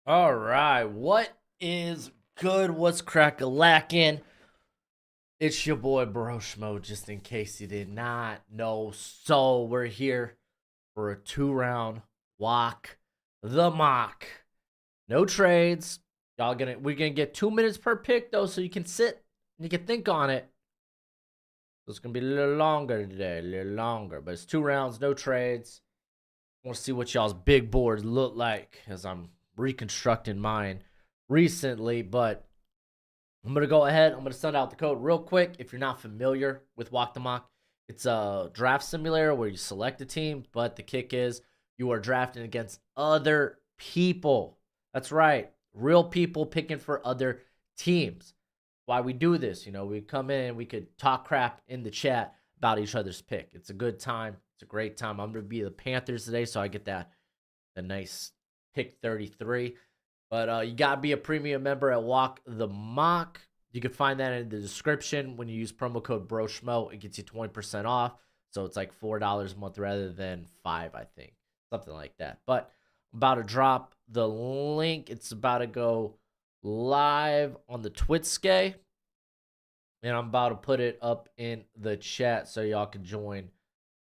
All right, what is good? What's crack-a-lackin'? It's your boy Broshmo, just in case you did not know. So we're here for a 2-round walk the mock. No trades. We're gonna get 2 minutes per pick though, so you can sit and you can think on it. So it's gonna be a little longer today, a little longer. But it's 2 rounds, no trades. I want to see what y'all's big boards look like as I'm reconstructing mine recently, but I'm going to go ahead. I'm going to send out the code real quick. If you're not familiar with Walk the Mock, it's a draft simulator where you select a team, but the kick is you are drafting against other people. That's right. Real people picking for other teams. Why we do this, we come in and we could talk crap in the chat about each other's pick. It's a good time. It's a great time. I'm going to be the Panthers today, so I get the nice pick 33. But you got to be a premium member at Walk the Mock. You can find that in the description. When you use promo code BROSHMO, it gets you 20% off. So it's like $4 a month rather than $5, I think. Something like that. But I'm about to drop the link. It's about to go live on the Twitch. And I'm about to put it up in the chat so y'all can join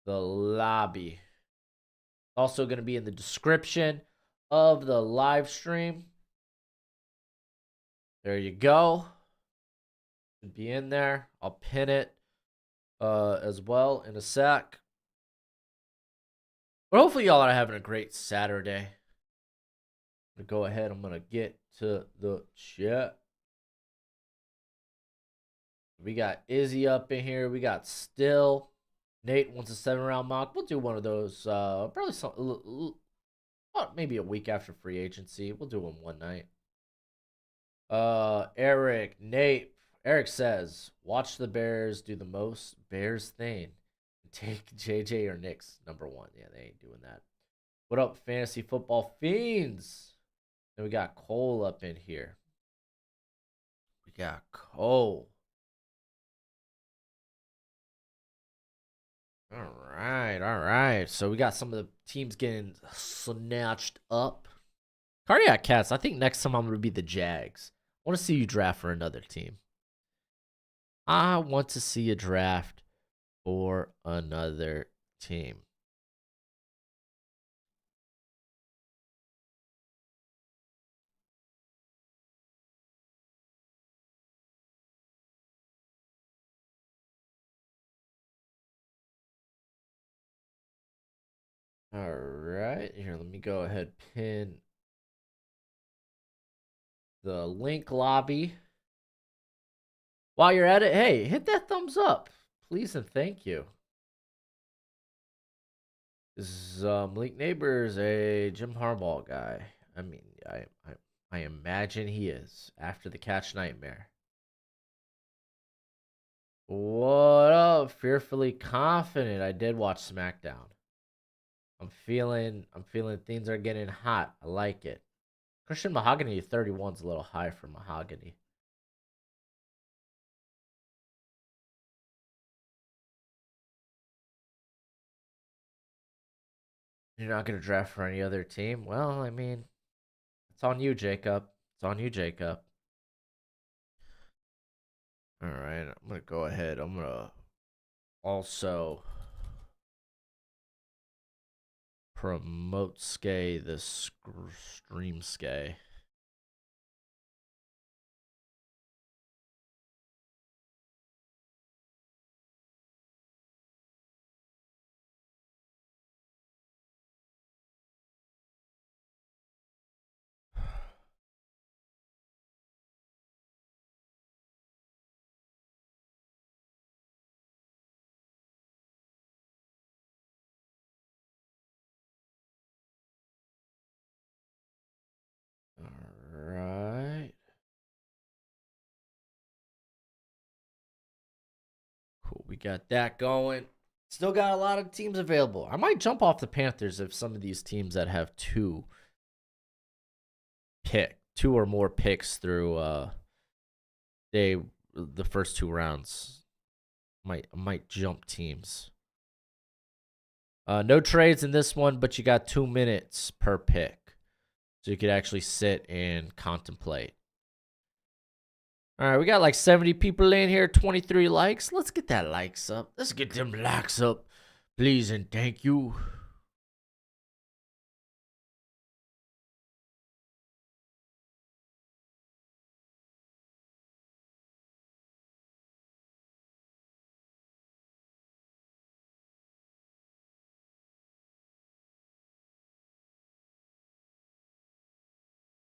the lobby. Also going to be in the description of the live stream. There you go. Should be in there. I'll pin it as well in a sec. But hopefully y'all are having a great Saturday. I'm going to go ahead. I'm going to get to the chat. We got Izzy up in here. We got Still. Nate wants a 7-round mock. We'll do one of those. Probably maybe a week after free agency. We'll do one night. Nate. Eric says, watch the Bears do the most Bears thing. Take JJ or Knicks #1. Yeah, they ain't doing that. What up, fantasy football fiends? Then we got Cole up in here. We got Cole. All right. So we got some of the teams getting snatched up. Cardiac Cats, I think next time I'm going to be the Jags. I want to see you draft for another team. I want to see a draft for another team. All right. Here, let me go ahead pin the link lobby. While you're at it, hey, hit that thumbs up. Please and thank you. Is Malik Neighbors a Jim Harbaugh guy? I mean, I imagine he is after the catch nightmare. What up? Fearfully confident. I did watch SmackDown. I'm feeling things are getting hot. I like it. Christian Mahogany 31's a little high for Mahogany. You're not going to draft for any other team? Well, I mean, it's on you, Jacob. It's on you, Jacob. All right, I'm going to go ahead. I'm going to also promote Skay, the stream Skay. All right. Cool. We got that going. Still got a lot of teams available. I might jump off the Panthers if some of these teams that have two or more picks through the first 2 rounds. Might jump teams. No trades in this one, but you got 2 minutes per pick. so you could actually sit and contemplate. All right, we got like 70 people in here, 23 likes. Let's get that likes up. Let's get them likes up, please and thank you.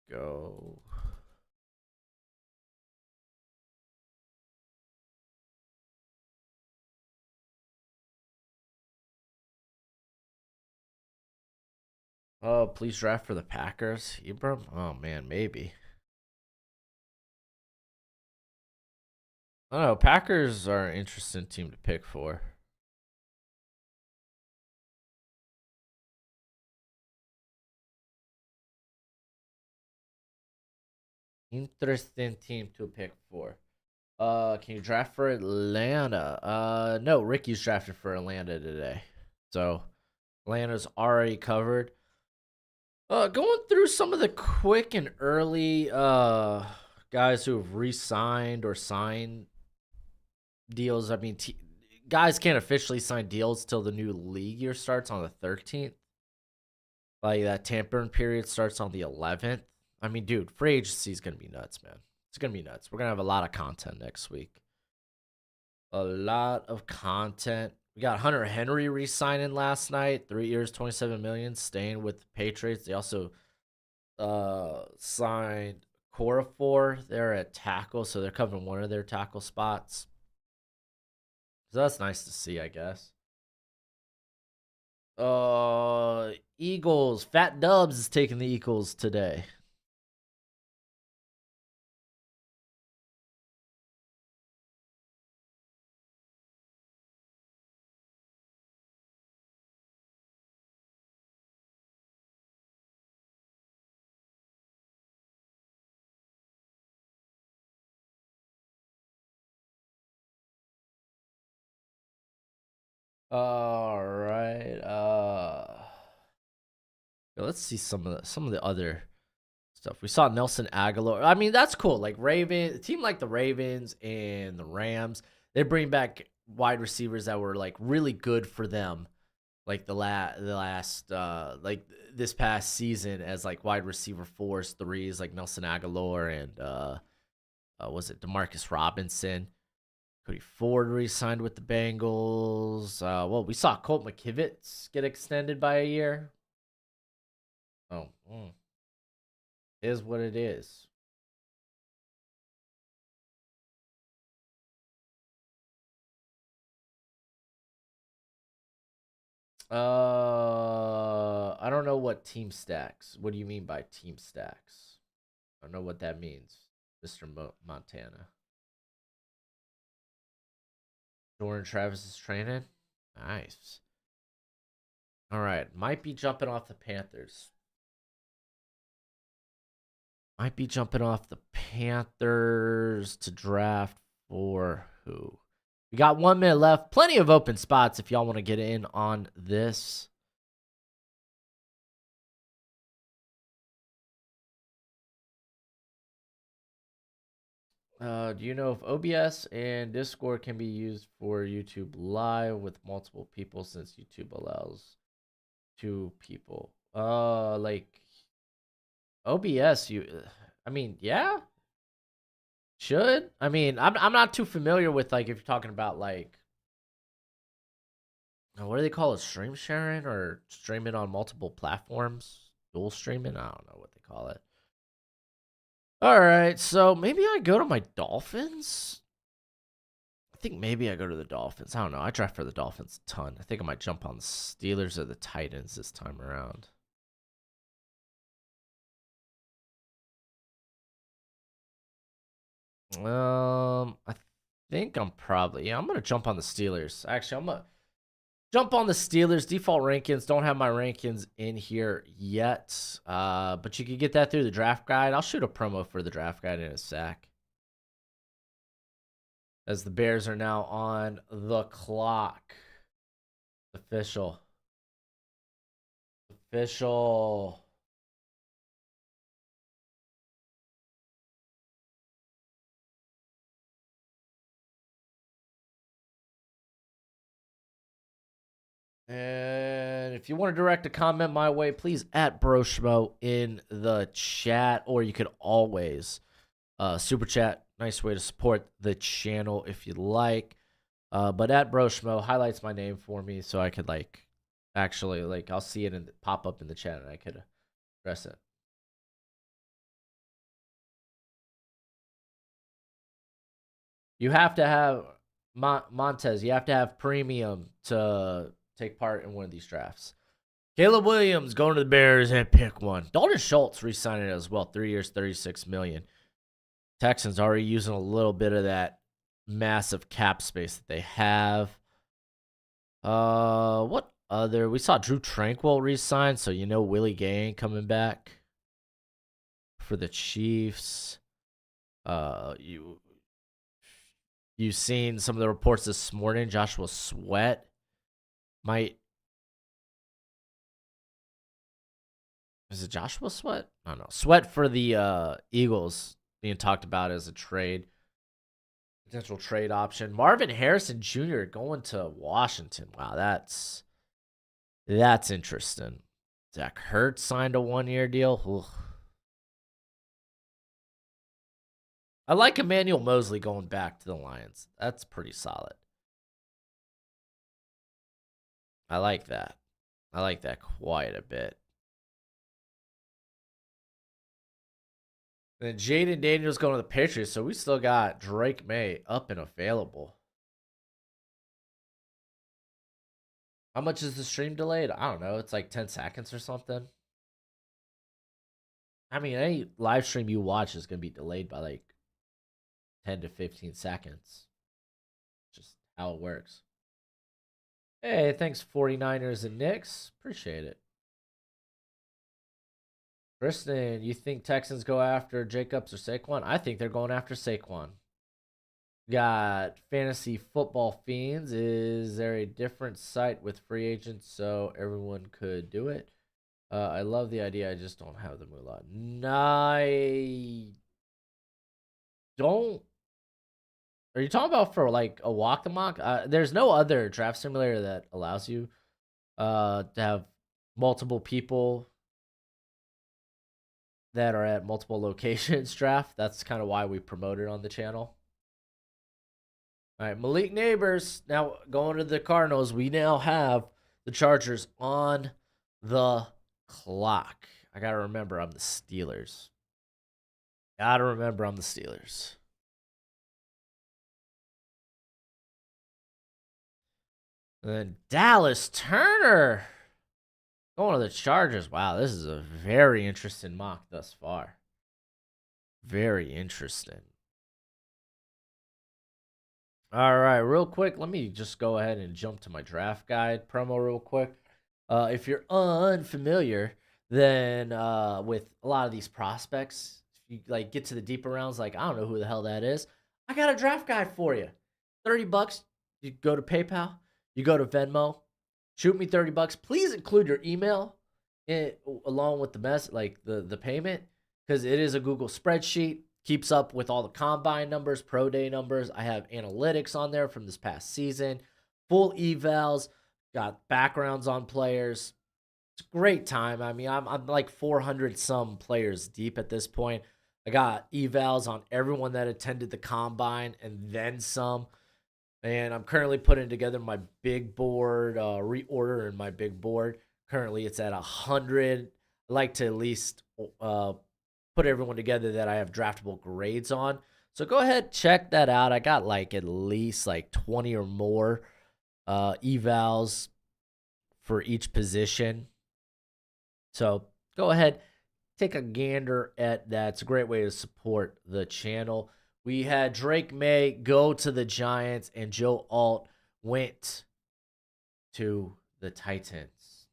Go. Oh, please draft for the Packers. Ibram? Oh, man, maybe. I don't know. Packers are an interesting team to pick for. Interesting team to pick for. Can you draft for Atlanta? No, Ricky's drafted for Atlanta today. So Atlanta's already covered. Going through some of the quick and early guys who have re-signed or signed deals. I mean, guys can't officially sign deals till the new league year starts on the 13th. Like that tampering period starts on the 11th. I mean, dude, free agency is gonna be nuts, man. It's gonna be nuts. We're gonna have a lot of content next week. A lot of content. We got Hunter Henry re-signing last night, 3 years, 27 million, staying with the Patriots. They also signed Corafor. They're at tackle, so they're covering one of their tackle spots. So that's nice to see, I guess. Eagles. Fat Dubs is taking the Eagles today. All right. Let's see some of the other stuff. We saw Nelson Aguilar. I mean, that's cool. Like a team like the Ravens and the Rams, they bring back wide receivers that were like really good for them, like the last like this past season as like wide receiver fours, threes, like Nelson Aguilar and was it Demarcus Robinson? Cody Ford re-signed with the Bengals. Well, we saw Colt McKivitz get extended by a year. Oh, is what it is. I don't know what team stacks. What do you mean by team stacks? I don't know what that means, Mr. Montana. Jordan Travis is training. Nice. All right, might be jumping off the Panthers. Might be jumping off the Panthers to draft for who? We got 1 minute left. Plenty of open spots if y'all want to get in on this. Do you know if OBS and Discord can be used for YouTube Live with multiple people since YouTube allows 2 people? Like OBS, I mean, yeah, should. I mean, I'm not too familiar with like if you're talking about like what do they call it, stream sharing or streaming on multiple platforms, dual streaming. I don't know what they call it. All right, so maybe I go to my Dolphins. I think maybe I go to the Dolphins. I don't know. I draft for the Dolphins a ton. I think I might jump on the Steelers or the Titans this time around. I think I'm probably I'm gonna jump on the Steelers. Actually, I'm gonna jump on the Steelers. Default rankings. Don't have my rankings in here yet. But you can get that through the draft guide. I'll shoot a promo for the draft guide in a sec. As the Bears are now on the clock. Official. And if you want to direct a comment my way, please at Broshmo in the chat, or you could always super chat. Nice way to support the channel if you like. But at Broshmo highlights my name for me so I could actually I'll see it and pop up in the chat and I could address it. You have to have Montez. You have to have premium to take part in one of these drafts. Caleb Williams going to the Bears and pick one. Dalton Schultz re-signing as well. 3 years, $36 million. Texans already using a little bit of that massive cap space that they have. What other? We saw Drew Tranquil re-sign, so you know Willie Gay ain't coming back for the Chiefs. You've seen some of the reports this morning. Joshua Sweat might. Is it Joshua Sweat? I don't know. Sweat for the Eagles being talked about as a potential trade option. Marvin Harrison Jr. going to Washington. Wow, that's interesting. Zach Ertz signed a 1-year deal. Ugh. I like Emmanuel Mosley going back to the Lions. That's pretty solid. I like that. I like that quite a bit. And then Jaden Daniels going to the Patriots, so we still got Drake May up and available. How much is the stream delayed? I don't know. It's like 10 seconds or something. I mean, any live stream you watch is going to be delayed by like 10 to 15 seconds. Just how it works. Hey, thanks 49ers and Knicks. Appreciate it. Kristen, you think Texans go after Jacobs or Saquon? I think they're going after Saquon. Got Fantasy Football Fiends. Is there a different site with free agents so everyone could do it? I love the idea. I just don't have the moolah. I don't. Are you talking about for like a walk the mock? There's no other draft simulator that allows you to have multiple people that are at multiple locations draft. That's kind of why we promote it on the channel. All right, Malik Neighbors. Now going to the Cardinals. We now have the Chargers on the clock. I got to remember I'm the Steelers. Got to remember I'm the Steelers. And then Dallas Turner going to the Chargers. Wow, this is a very interesting mock thus far. Very interesting. All right, real quick, let me just go ahead and jump to my draft guide promo real quick. If you're unfamiliar, then with a lot of these prospects, if you get to the deeper rounds, I don't know who the hell that is. I got a draft guide for you. $30. You go to PayPal, you go to Venmo, shoot me $30. Please include your email along with the the payment, because it is a Google spreadsheet. Keeps up with all the combine numbers, pro day numbers. I have analytics on there from this past season, full evals, got backgrounds on players. It's a great time. I mean, I'm like 400 some players deep at this point. I got evals on everyone that attended the combine and then some. And I'm currently putting together my big board, reordering my big board. Currently, it's at 100. I like to at least put everyone together that I have draftable grades on. So go ahead, check that out. I got at least 20 or more evals for each position. So go ahead, take a gander at that. It's a great way to support the channel. We had Drake May go to the Giants, and Joe Alt went to the Titans.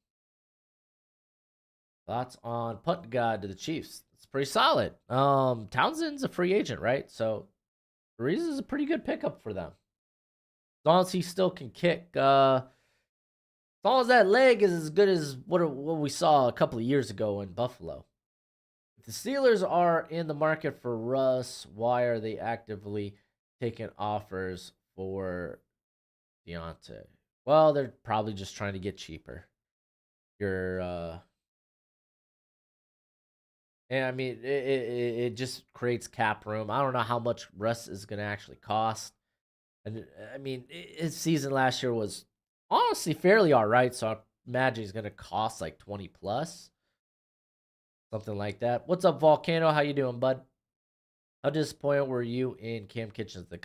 Thoughts on punt guide to the Chiefs? It's pretty solid. Townsend's a free agent, right? So Reese is a pretty good pickup for them. As long as he still can kick. As long as that leg is as good as what we saw a couple of years ago in Buffalo. If the Steelers are in the market for Russ, why are they actively taking offers for Deontay? Well, they're probably just trying to get cheaper. You're and I mean it just creates cap room. I don't know how much Russ is gonna actually cost. And I mean his season last year was honestly fairly all right. So I imagine he's gonna cost like 20 plus, something like that. What's up, Volcano? How you doing, bud? How disappointed were you in Cam Kitchens at the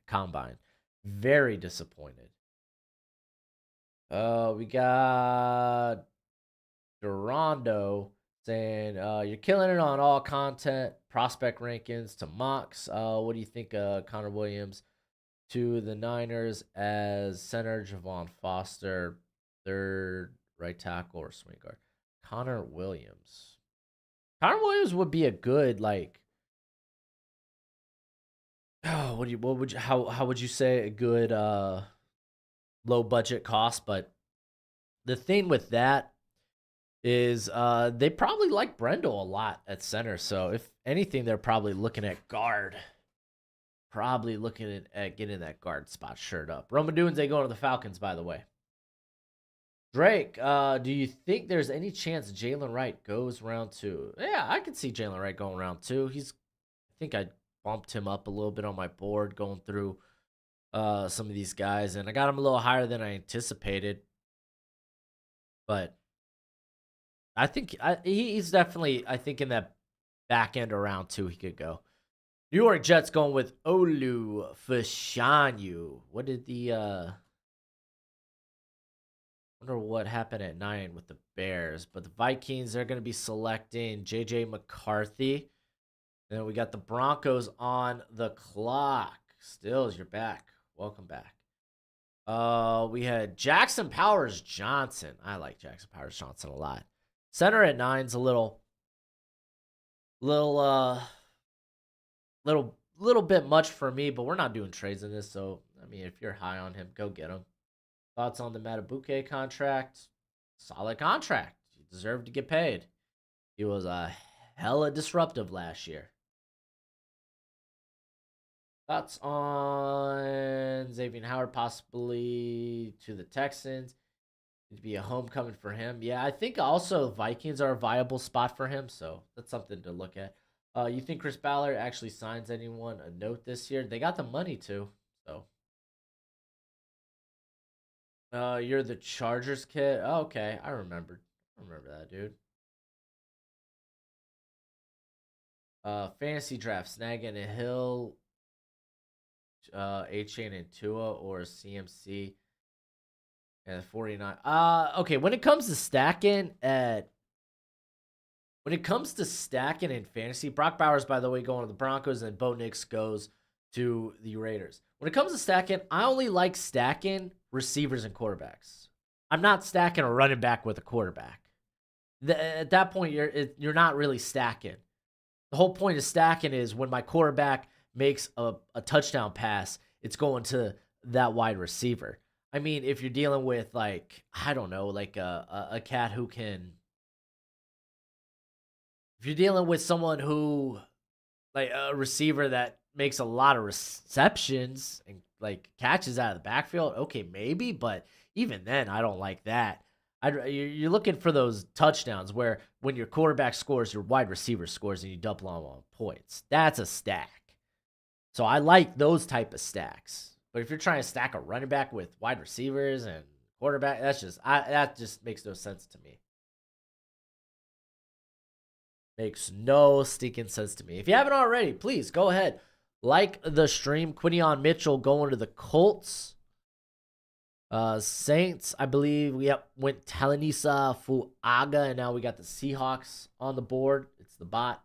combine? Very disappointed. We got Durando saying, you're killing it on all content, prospect rankings to mocks. What do you think of Connor Williams to the Niners as center, Javon Foster, third right tackle or swing guard? Connor Williams. Connor Williams would be a good, like, oh, how would you say a good low budget cost? But the thing with that is they probably like Brendel a lot at center. So if anything, they're probably looking at guard. Probably looking at getting that guard spot shirt up. Roman Dunze going to the Falcons, by the way. Drake, do you think there's any chance Jalen Wright goes round 2? Yeah, I can see Jalen Wright going round 2. I think I bumped him up a little bit on my board going through some of these guys, and I got him a little higher than I anticipated. But I think he's definitely, I think, in that back end of round 2 he could go. New York Jets going with Olu Fashanu. What did the wonder what happened at 9 with the Bears. But the Vikings, they're going to be selecting J.J. McCarthy. And then we got the Broncos on the clock. Stills, you're back. Welcome back. We had Jackson Powers Johnson. I like Jackson Powers Johnson a lot. Center at 9's a little bit much for me, but we're not doing trades in this. So, I mean, if you're high on him, go get him. Thoughts on the Matabuke contract? Solid contract. He deserved to get paid. He was hella disruptive last year. Thoughts on Xavier Howard possibly to the Texans? It'd be a homecoming for him. Yeah, I think also Vikings are a viable spot for him, so that's something to look at. You think Chris Ballard actually signs anyone a note this year? They got the money to, so. You're the Chargers kid? Oh, okay, I remember that, dude. Fantasy draft, snagging a Hill, A-Chain and Tua, or CMC and 49. Okay, when it comes to stacking in fantasy, Brock Bowers, by the way, going to the Broncos, and Bo Nix goes to the Raiders. When it comes to stacking, I only like stacking receivers and quarterbacks. I'm not stacking a running back with a quarterback. At that point, you're not really stacking. The whole point of stacking is when my quarterback makes a touchdown pass, it's going to that wide receiver. I mean, if you're dealing with, like, I don't know, like a cat who can, if you're dealing with someone who, like a receiver that makes a lot of receptions and like catches out of the backfield, okay, maybe, but even then, I don't like that. You're looking for those touchdowns where when your quarterback scores, your wide receiver scores, and you double on points. That's a stack. So I like those type of stacks. But if you're trying to stack a running back with wide receivers and quarterback, that just makes no sense to me. Makes no stinking sense to me. If you haven't already, please go ahead. Like the stream. Quinion Mitchell going to the Colts. Saints, I believe we went Talanisa Fuaga, and now we got the Seahawks on the board. It's the bot.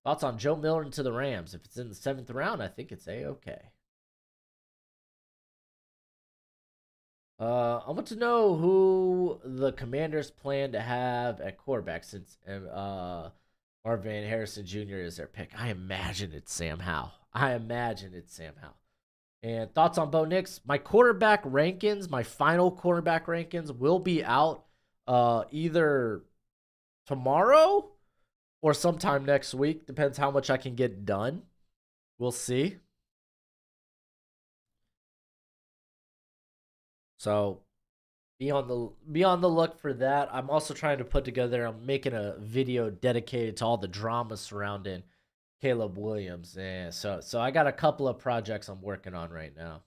Thoughts on Joe Milton to the Rams? If it's in the 7th round, I think it's A-okay. I want to know who the Commanders plan to have at quarterback since Marvin Harrison Jr. is their pick. I imagine it's Sam Howell. And thoughts on Bo Nix? My quarterback rankings, my final quarterback rankings will be out either tomorrow or sometime next week. Depends how much I can get done. We'll see. So Be on the look for that. I'm also trying to put together. I'm making a video dedicated to all the drama surrounding Caleb Williams. Yeah, so I got a couple of projects I'm working on right now.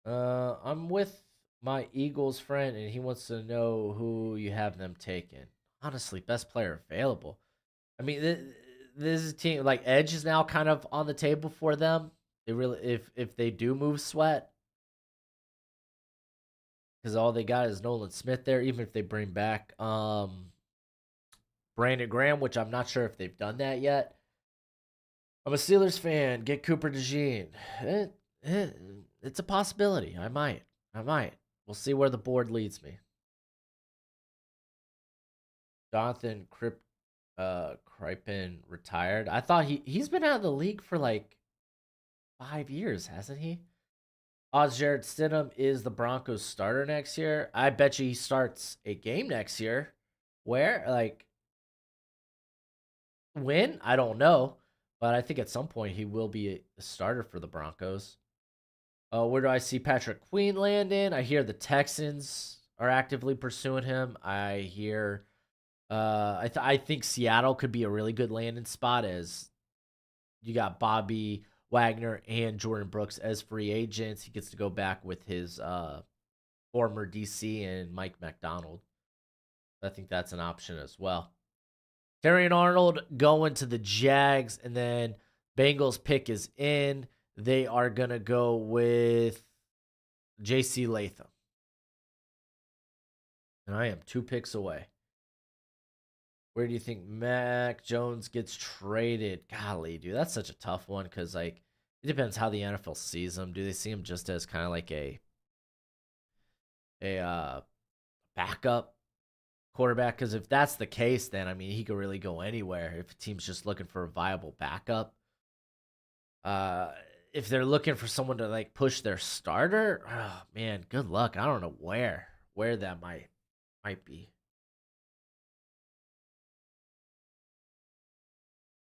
I'm with my Eagles friend, and he wants to know who you have them taking. Honestly, best player available. I mean, this is a team like Edge is now kind of on the table for them. They really, if they do move Sweat, because all they got is Nolan Smith there. Even if they bring back Brandon Graham, which I'm not sure if they've done that yet. I'm a Steelers fan. Get Cooper DeJean. It, it's a possibility. I might. We'll see where the board leads me. Jonathan Crippen retired. I thought he's been out of the league for like 5 years, hasn't he? Odds Jared Stidham is the Broncos starter next year. I bet you he starts a game next year. Where? Like, when? I don't know. But I think at some point he will be a starter for the Broncos. Where do I see Patrick Queen landing? I hear the Texans are actively pursuing him. I hear I think Seattle could be a really good landing spot as you got Bobby Wagner and Jordan Brooks as free agents. He gets to go back with his former DC and Mike McDonald. I think that's an option as well. Terry and Arnold going to the Jags, and then Bengals pick is in. They are going to go with JC Latham. And I am 2 picks away. Where do you think Mac Jones gets traded? Golly, dude, that's such a tough one because, like, it depends how the NFL sees him. Do they see him just as kind of like a backup quarterback? Because if that's the case, then I mean he could really go anywhere if a team's just looking for a viable backup. Uh, if they're looking for someone to like push their starter, oh man, good luck. I don't know where that might be.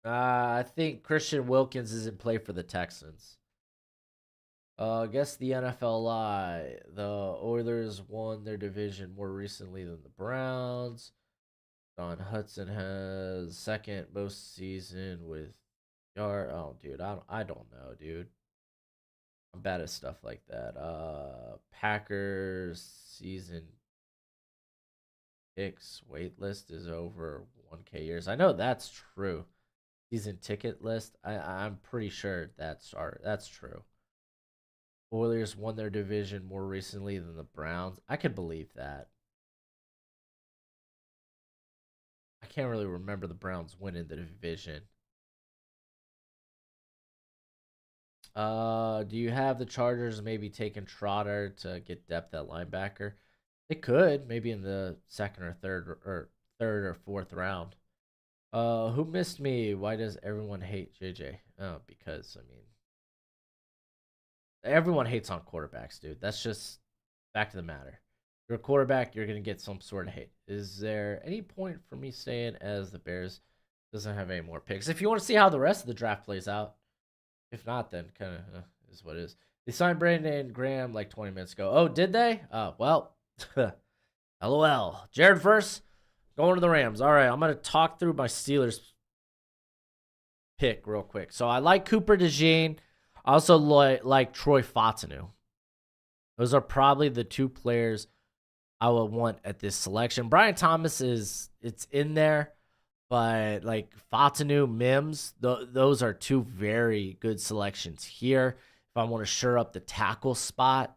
I think Christian Wilkins is in play for the Texans. I guess the NFL lie. The Oilers won their division more recently than the Browns. Don Hudson has second most season with yard. Oh, dude, I don't know, dude. I'm bad at stuff like that. Packers season picks wait list is over 1K years. I know that's true. Season ticket list. I'm pretty sure that's true. Oilers won their division more recently than the Browns. I could believe that. I can't really remember the Browns winning the division. Do you have the Chargers maybe taking Trotter to get depth at linebacker? They could maybe in the second or third or fourth round. Who missed me? Why does everyone hate JJ? Oh, because I mean, everyone hates on quarterbacks, dude. That's just fact of the matter. If you're a quarterback, you're gonna get some sort of hate. Is there any point for me staying as the Bears doesn't have any more picks? If you want to see how the rest of the draft plays out, if not, then kind of is what it is. They signed Brandon Graham like 20 minutes ago. Oh, did they? Well, LOL. Jared first, going to the Rams. All right, I'm gonna talk through my Steelers pick real quick. So I like Cooper DeJean. I also like Troy Fautanu. Those are probably the two players I would want at this selection. Brian Thomas it's in there, but like Fautanu, Mims, those are two very good selections here. If I want to shore up the tackle spot,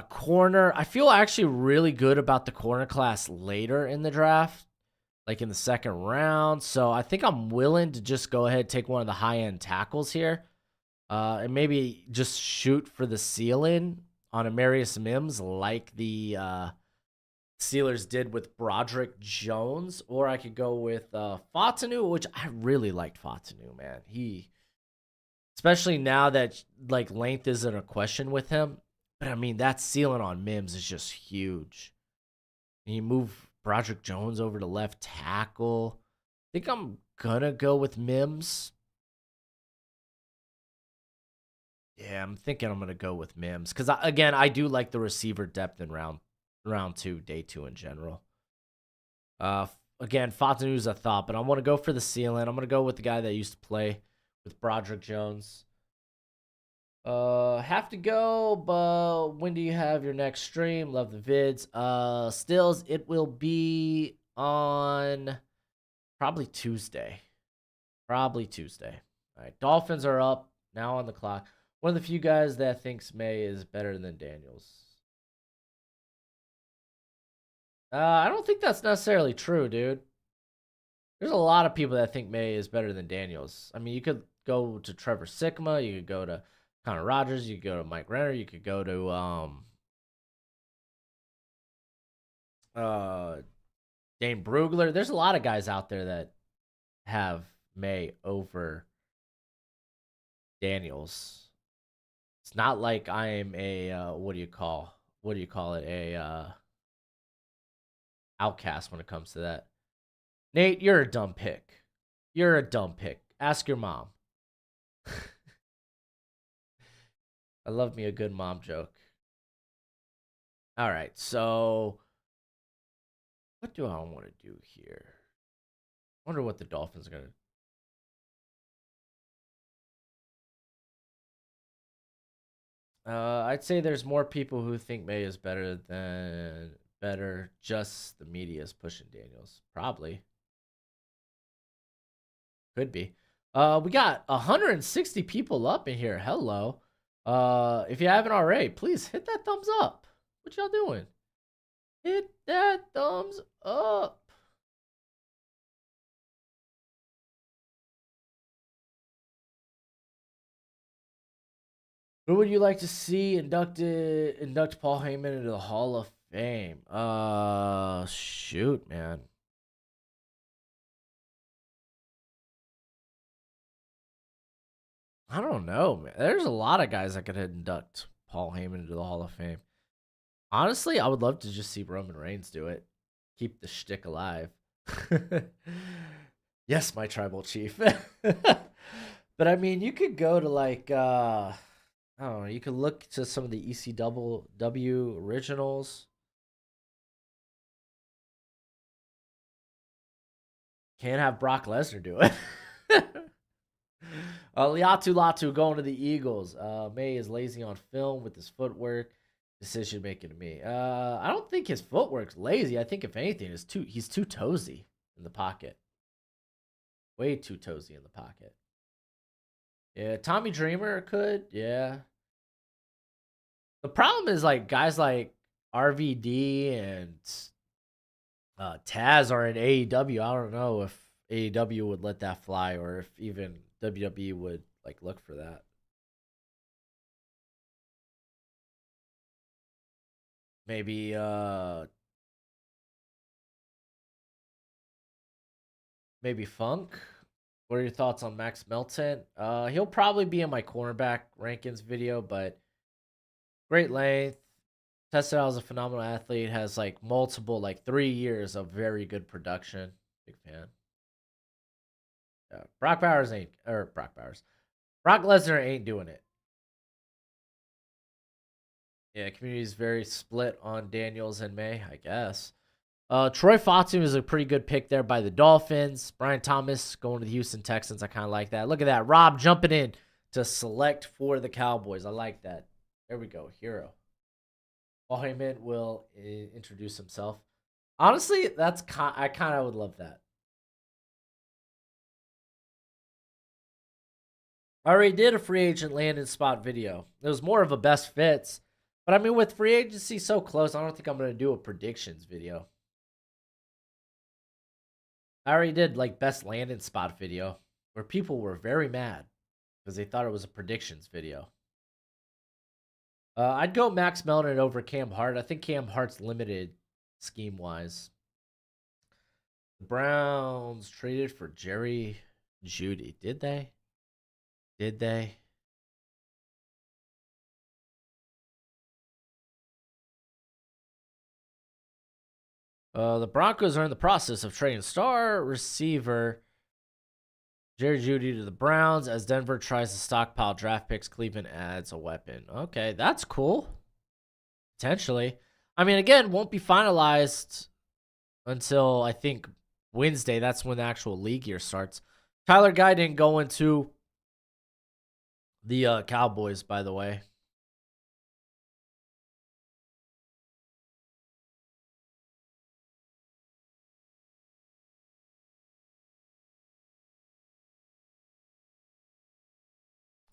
corner, I feel actually really good about the corner class later in the draft, like in the second round. So I think I'm willing to just go ahead and take one of the high end tackles here, and maybe just shoot for the ceiling on Amarius Mims, like the Steelers did with Broderick Jones, or I could go with Fautanu, which I really liked Fautanu, man. Especially now that like length isn't a question with him, but I mean that ceiling on Mims is just huge. And you move Broderick Jones over to left tackle. I think I'm gonna go with Mims. Yeah, I'm thinking I'm gonna go with Mims because again, I do like the receiver depth in round two, day two in general. Again, Fatu's a thought, but I want to go for the ceiling. I'm gonna go with the guy that used to play with Broderick Jones. Have to go, but when do you have your next stream? Love the vids. Stills, it will be on probably Tuesday. Probably Tuesday. All right, Dolphins are up now on the clock. One of the few guys that thinks May is better than Daniels. I don't think that's necessarily true, dude. There's a lot of people that think May is better than Daniels. I mean, you could go to Trevor Sikkema, you could go to Connor Rogers, you could go to Mike Renner, you could go to uh Dane Brugler. There's a lot of guys out there that have May over Daniels. It's not like I am a what do you call it, a outcast when it comes to that. Nate, you're a dumb pick. You're a dumb pick. Ask your mom. I love me a good mom joke. All right, so what do I want to do here? I wonder what the Dolphins are gonna. I'd say there's more people who think May is better. Just the media is pushing Daniels. Probably could be. We got 160 people up in here. Hello. If you haven't already, please hit that thumbs up. What y'all doing? Hit that thumbs up. Who would you like to see induct Paul Heyman into the Hall of Fame? Shoot, man. I don't know, man. There's a lot of guys that could induct Paul Heyman into the Hall of Fame. Honestly, I would love to just see Roman Reigns do it. Keep the shtick alive. Yes, my tribal chief. But I mean, you could go to like I don't know, you could look to some of the ECW originals. Can't have Brock Lesnar do it. Liatu Latu going to the Eagles. May is lazy on film with his footwork. Decision making to me. I don't think his footwork's lazy. I think if anything, he's too toesy in the pocket. Way too toesy in the pocket. Yeah, Tommy Dreamer could. Yeah. The problem is like guys like RVD and Taz are in AEW. I don't know if AEW would let that fly or if even WWE would like look for that. Maybe maybe Funk. What are your thoughts on Max Melton? He'll probably be in my cornerback rankings video, but great length. Tested out as a phenomenal athlete. Has like multiple, like 3 years of very good production. Big fan. Yeah. Brock Bowers ain't, or Brock Bowers. Brock Lesnar ain't doing it. Yeah, community is very split on Daniels and May, I guess. Troy Fatu is a pretty good pick there by the Dolphins. Brian Thomas going to the Houston Texans. I kind of like that. Look at that. Rob jumping in to select for the Cowboys. I like that. There we go. Hero. Paul Heyman will introduce himself. Honestly, I kind of would love that. I already did a free agent landing spot video. It was more of a best fits. But I mean, with free agency so close, I don't think I'm going to do a predictions video. I already did like best landing spot video where people were very mad because they thought it was a predictions video. I'd go Max Melton over Cam Hart. I think Cam Hart's limited scheme wise. The Browns traded for Jerry Judy. Did they? Did they? The Broncos are in the process of trading star receiver Jerry Judy to the Browns as Denver tries to stockpile draft picks. Cleveland adds a weapon. Okay, that's cool. Potentially. I mean, again, won't be finalized until I think Wednesday. That's when the actual league year starts. Tyler Guy didn't go into the Cowboys, by the way.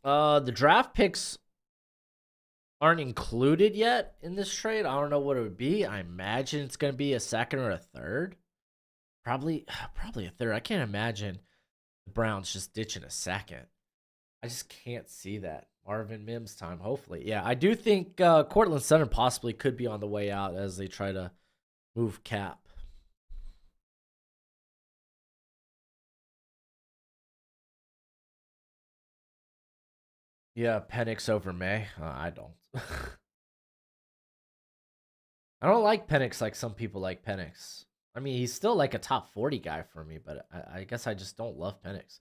The draft picks aren't included yet in this trade. I don't know what it would be. I imagine it's going to be a second or a third. Probably a third. I can't imagine the Browns just ditching a second. I just can't see that. Marvin Mims time, hopefully. Yeah, I do think Cortland Sutton possibly could be on the way out as they try to move cap. Yeah, Penix over May. I don't. I don't like Penix like some people like Penix. I mean, he's still like a top 40 guy for me, but I guess I just don't love Penix.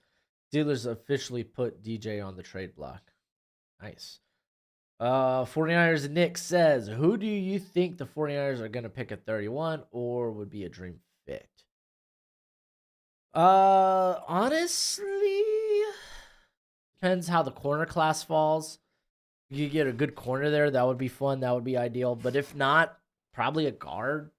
Steelers officially put DJ on the trade block. Nice. 49ers Nick says, who do you think the 49ers are going to pick at 31 or would be a dream fit? Honestly, depends how the corner class falls. You get a good corner there, that would be fun. That would be ideal. But if not, probably a guard,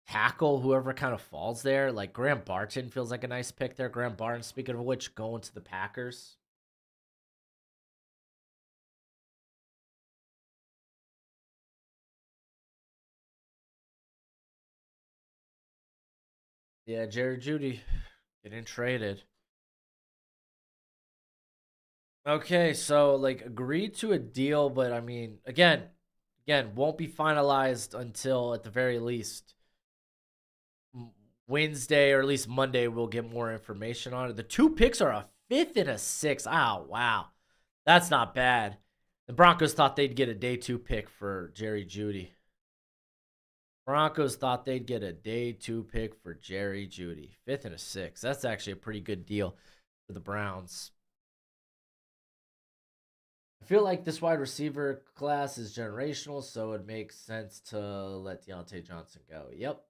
tackle, whoever kind of falls there. Like Graham Barton feels like a nice pick there. Graham Barton, speaking of which, going to the Packers. Yeah, Jerry Judy getting traded. Okay, so like agreed to a deal, but I mean, again, won't be finalized until at the very least Wednesday or at least Monday. We'll get more information on it. The two picks are a fifth and a sixth. Oh wow, that's not bad. The Broncos thought they'd get a day two pick for Jerry Judy. Broncos thought they'd get a day two pick for Jerry Judy. Fifth and a sixth. That's actually a pretty good deal for the Browns. I feel like this wide receiver class is generational, so it makes sense to let Deontay Johnson go. Yep.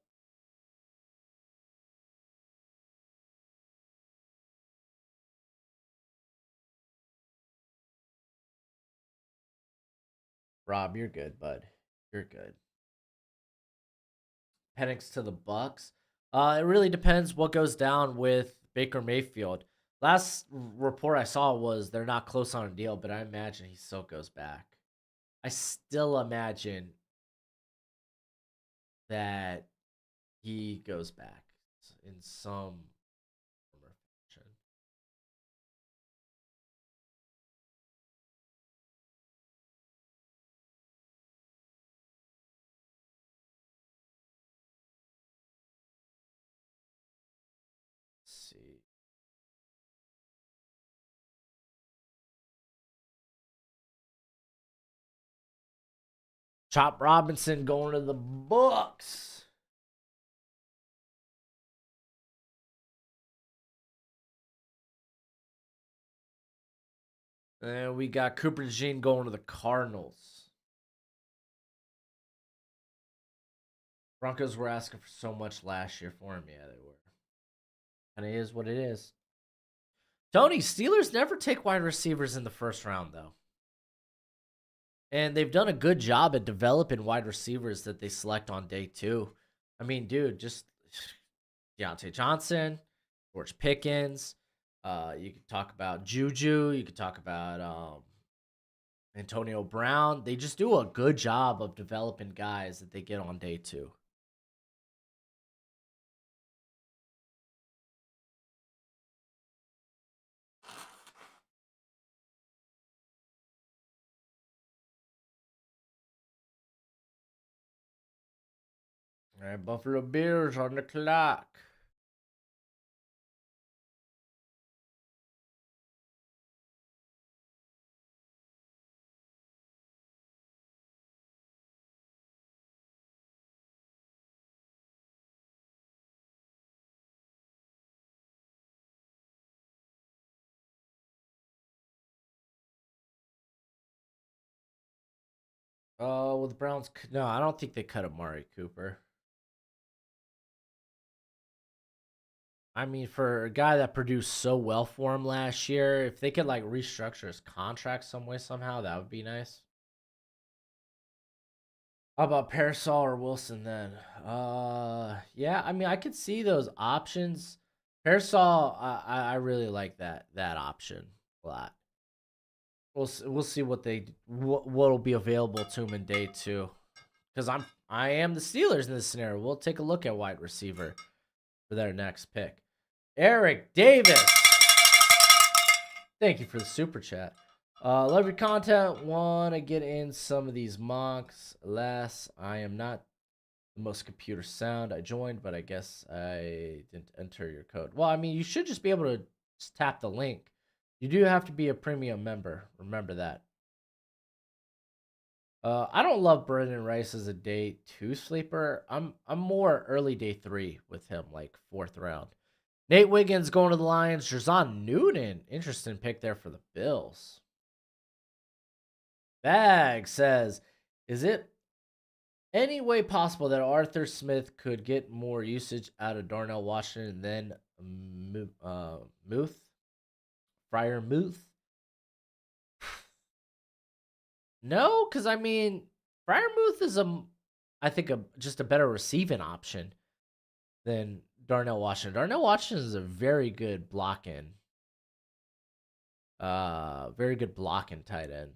Rob, you're good, bud. You're good. Penix to the Bucks. It really depends what goes down with Baker Mayfield. Last report I saw was they're not close on a deal, but I imagine he still goes back. I still imagine that he goes back in some form or fashion. Let's see. Chop Robinson going to the Bucks. And we got Cooper Jean going to the Cardinals. Broncos were asking for so much last year for him. Yeah, they were. And it is what it is. Tony, Steelers never take wide receivers in the first round, though. And they've done a good job at developing wide receivers that they select on day two. I mean, dude, just Deontay Johnson, George Pickens. You could talk about Juju. You could talk about Antonio Brown. They just do a good job of developing guys that they get on day two. All right, Buffalo Bills on the clock. Well, the Browns. No, I don't think they cut Amari Cooper. I mean, for a guy that produced so well for him last year, if they could like restructure his contract some way somehow, that would be nice. How about Parasol or Wilson then? Yeah, I mean, I could see those options. Parasol, I really like that option a lot. We'll see what'll be available to him in day two. Because I am the Steelers in this scenario. We'll take a look at wide receiver for their next pick. Eric Davis. Thank you for the super chat. Love your content. Want to get in some of these mocks. Alas, I am not the most computer sound. I joined, but I guess I didn't enter your code. Well, I mean, you should just be able to just tap the link. You do have to be a premium member. Remember that. I don't love Brendan Rice as a day two sleeper. I'm more early day three with him, like fourth round. Nate Wiggins going to the Lions. Jerzon Newton, interesting pick there for the Bills. Bag says, is it any way possible that Arthur Smith could get more usage out of Darnell Washington than Muth? Friar Muth? No, because I mean, Friar Muth is I think just a better receiving option than Darnell Washington. Darnell Washington is a very good blocking tight end.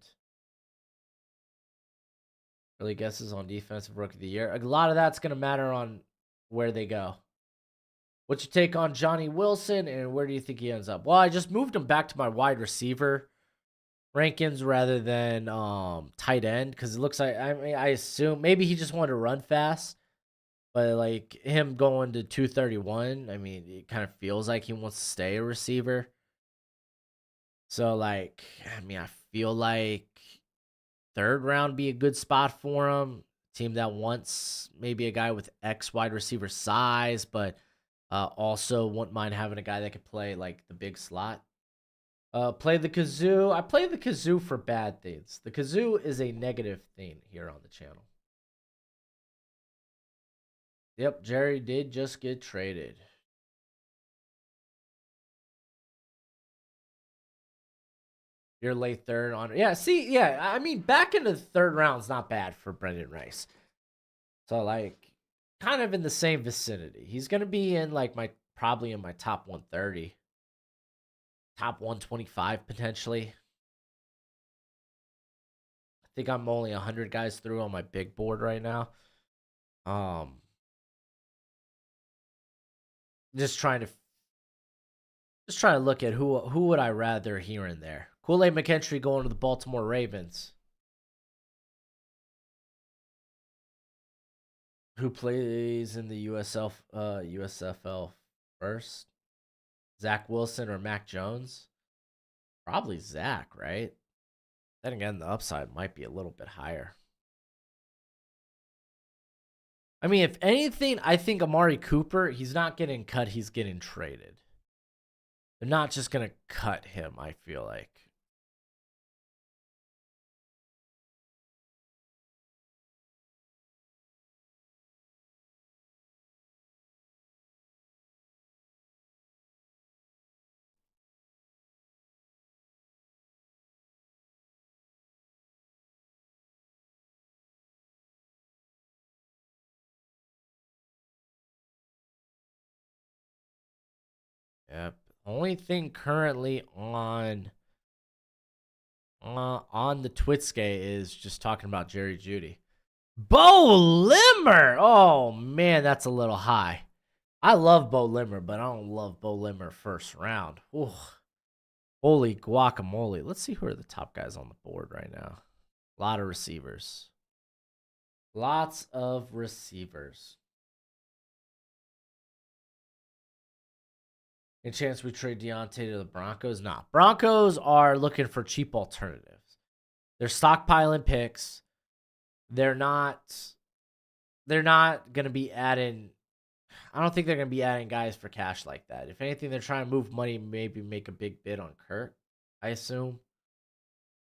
Early guesses on defensive rookie of the year. A lot of that's going to matter on where they go. What's your take on Johnny Wilson, and where do you think he ends up? Well, I just moved him back to my wide receiver rankings rather than tight end because it looks like I assume maybe he just wanted to run fast, but like him going to 231, I mean, it kind of feels like he wants to stay a receiver. So like, I mean, I feel like third round be a good spot for him. Team that wants maybe a guy with X wide receiver size, but also wouldn't mind having a guy that could play like the big slot. Play the kazoo. I play the kazoo for bad things. The kazoo is a negative thing here on the channel. Yep, Jerry did just get traded. You're late third on. Yeah, see, yeah, I mean, back in the third round's not bad for Brendan Rice. So like, kind of in the same vicinity. He's gonna be in like probably in my top 130, top 125 potentially. I think I'm only 100 guys through on my big board right now. Um, just trying to look at who would I rather here and there. Kool-Aid McKinstry going to the Baltimore Ravens. Who plays in the USFL first? Zach Wilson or Mac Jones? Probably Zach, right? Then again, the upside might be a little bit higher. I mean, if anything, I think Amari Cooper, he's not getting cut, he's getting traded. They're not just going to cut him, I feel like. Yep. Only thing currently on the Twitskay is just talking about Jerry Jeudy. Bo Limmer! Oh, man, that's a little high. I love Bo Limmer, but I don't love Bo Limmer first round. Ooh. Holy guacamole. Let's see who are the top guys on the board right now. A lot of receivers. Lots of receivers. Any chance we trade Deontay to the Broncos? Nah. Broncos are looking for cheap alternatives. They're stockpiling picks. They're not gonna be adding. I don't think they're gonna be adding guys for cash like that. If anything, they're trying to move money, maybe make a big bid on Kurt, I assume.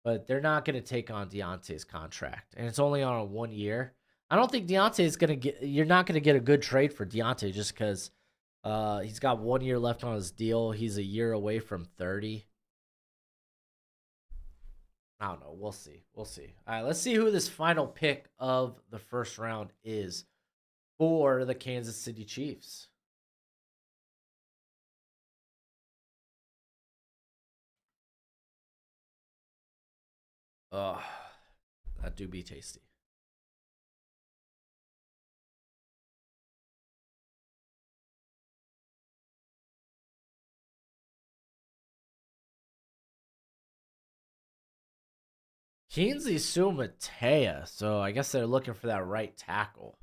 but they're not going to take on Deontay's contract, and it's only on a 1 year. I don't think Deontay is going to get. You're not going to get a good trade for Deontay just because he's got 1 year left on his deal. He's a year away from 30. I don't know. We'll see. We'll see. All right, let's see who this final pick of the first round is for the Kansas City Chiefs. Ugh, that do be tasty. Kingsley Sumatea. So I guess they're looking for that right tackle.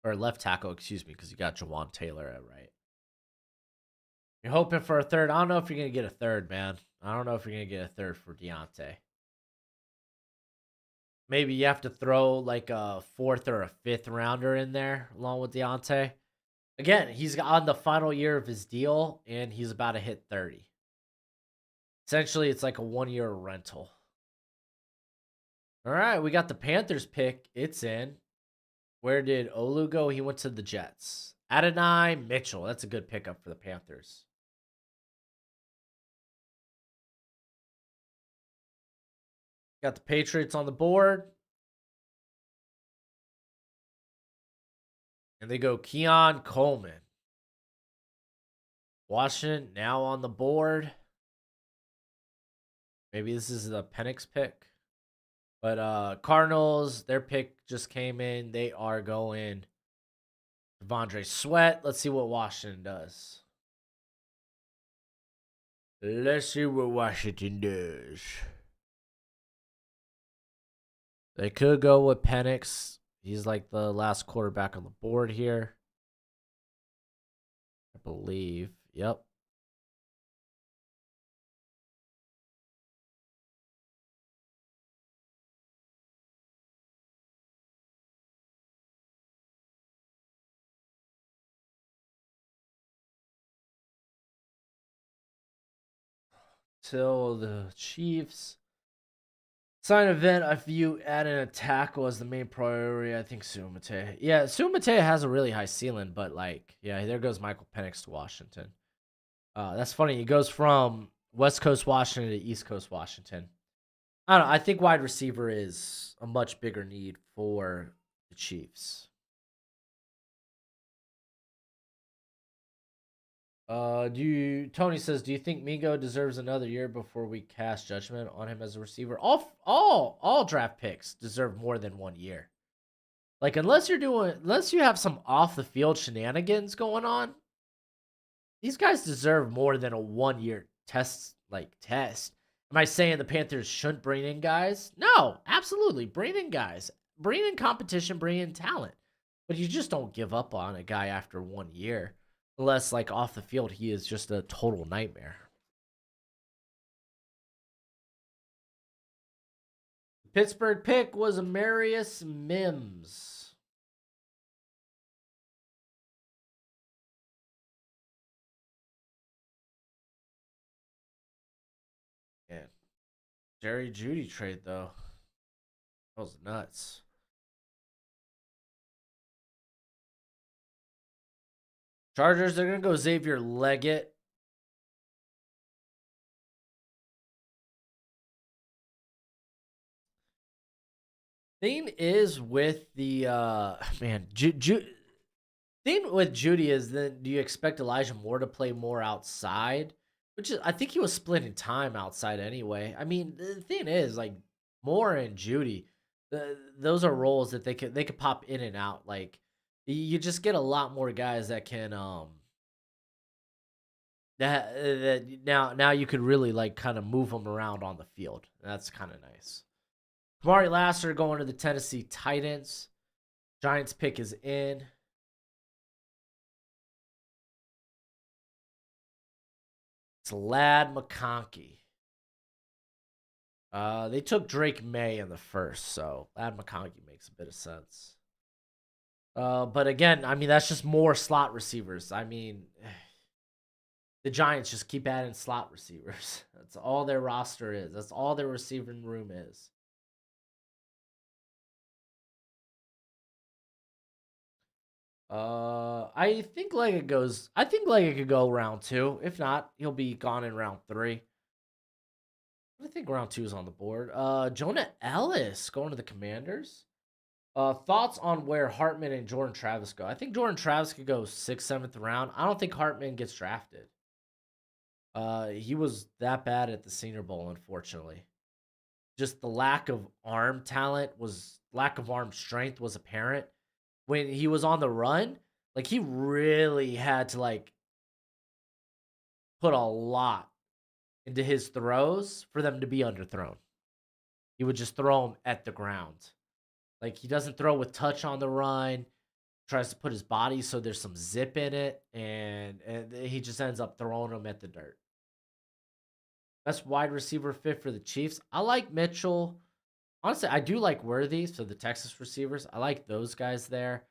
Or left tackle, excuse me, because you got Jawan Taylor at right. You're hoping for a third. I don't know if you're going to get a third, man. I don't know if you're going to get a third for Deontay. Maybe you have to throw like a fourth or a fifth rounder in there along with Deontay. Again, he's on the final year of his deal, and he's about to hit 30. Essentially, it's like a 1 year rental. All right, we got the Panthers pick. It's in. Where did Olu go? He went to the Jets. Adonai Mitchell. That's a good pickup for the Panthers. Got the Patriots on the board. And they go Keon Coleman. Washington now on the board. Maybe this is the Penix pick. But Cardinals, their pick just came in. They are going Devondre Sweat. Let's see what Washington does. Let's see what Washington does. They could go with Penix. He's like the last quarterback on the board here. I believe. Yep. Till the Chiefs. Sign event, I view adding a tackle as the main priority. I think Sumate. Yeah, Sumate has a really high ceiling, but like, yeah, there goes Michael Penix to Washington. That's funny. He goes from West Coast Washington to East Coast Washington. I don't know. I think wide receiver is a much bigger need for the Chiefs. Tony says, do you think Mingo deserves another year before we cast judgment on him as a receiver? All draft picks deserve more than 1 year. Like unless you have some off the field shenanigans going on, these guys deserve more than a 1 year test. Am I saying the Panthers shouldn't bring in guys? No, absolutely. Bring in guys. Bring in competition, bring in talent. But you just don't give up on a guy after 1 year. Unless, like, off the field, he is just a total nightmare. The Pittsburgh pick was Amarius Mims. Yeah. Jerry Jeudy trade, though. That was nuts. Chargers, they're going to go Xavier Leggett. Thing is with the thing with Judy is then do you expect Elijah Moore to play more outside? Which is I think he was splitting time outside anyway. I mean, the thing is like Moore and Judy, those are roles that they could pop in and out. Like you just get a lot more guys that can that now you could really like kind of move them around on the field. That's kind of nice. Kamari Lassiter going to the Tennessee Titans. Giants pick is in. It's Ladd McConkey. They took Drake May in the first, so Ladd McConkey makes a bit of sense. But again, I mean that's just more slot receivers. I mean, The Giants just keep adding slot receivers. That's all their roster is. That's all their receiving room is. I think Leggett goes. I think Leggett could go round 2. If not, he'll be gone in round 3. I think round 2 is on the board. Jonah Ellis going to the Commanders. Thoughts on where Hartman and Jordan Travis go? I think Jordan Travis could go 6th, 7th round. I don't think Hartman gets drafted. He was that bad at the Senior Bowl, unfortunately. Just the lack of arm strength was apparent when he was on the run. Like, he really had to like put a lot into his throws for them to be underthrown. He would just throw them at the ground. Like, he doesn't throw with touch on the run. Tries to put his body so there's some zip in it, and he just ends up throwing them at the dirt. Best wide receiver fit for the Chiefs. I like Mitchell. Honestly, I do like Worthy, so the Texas receivers. I like those guys there.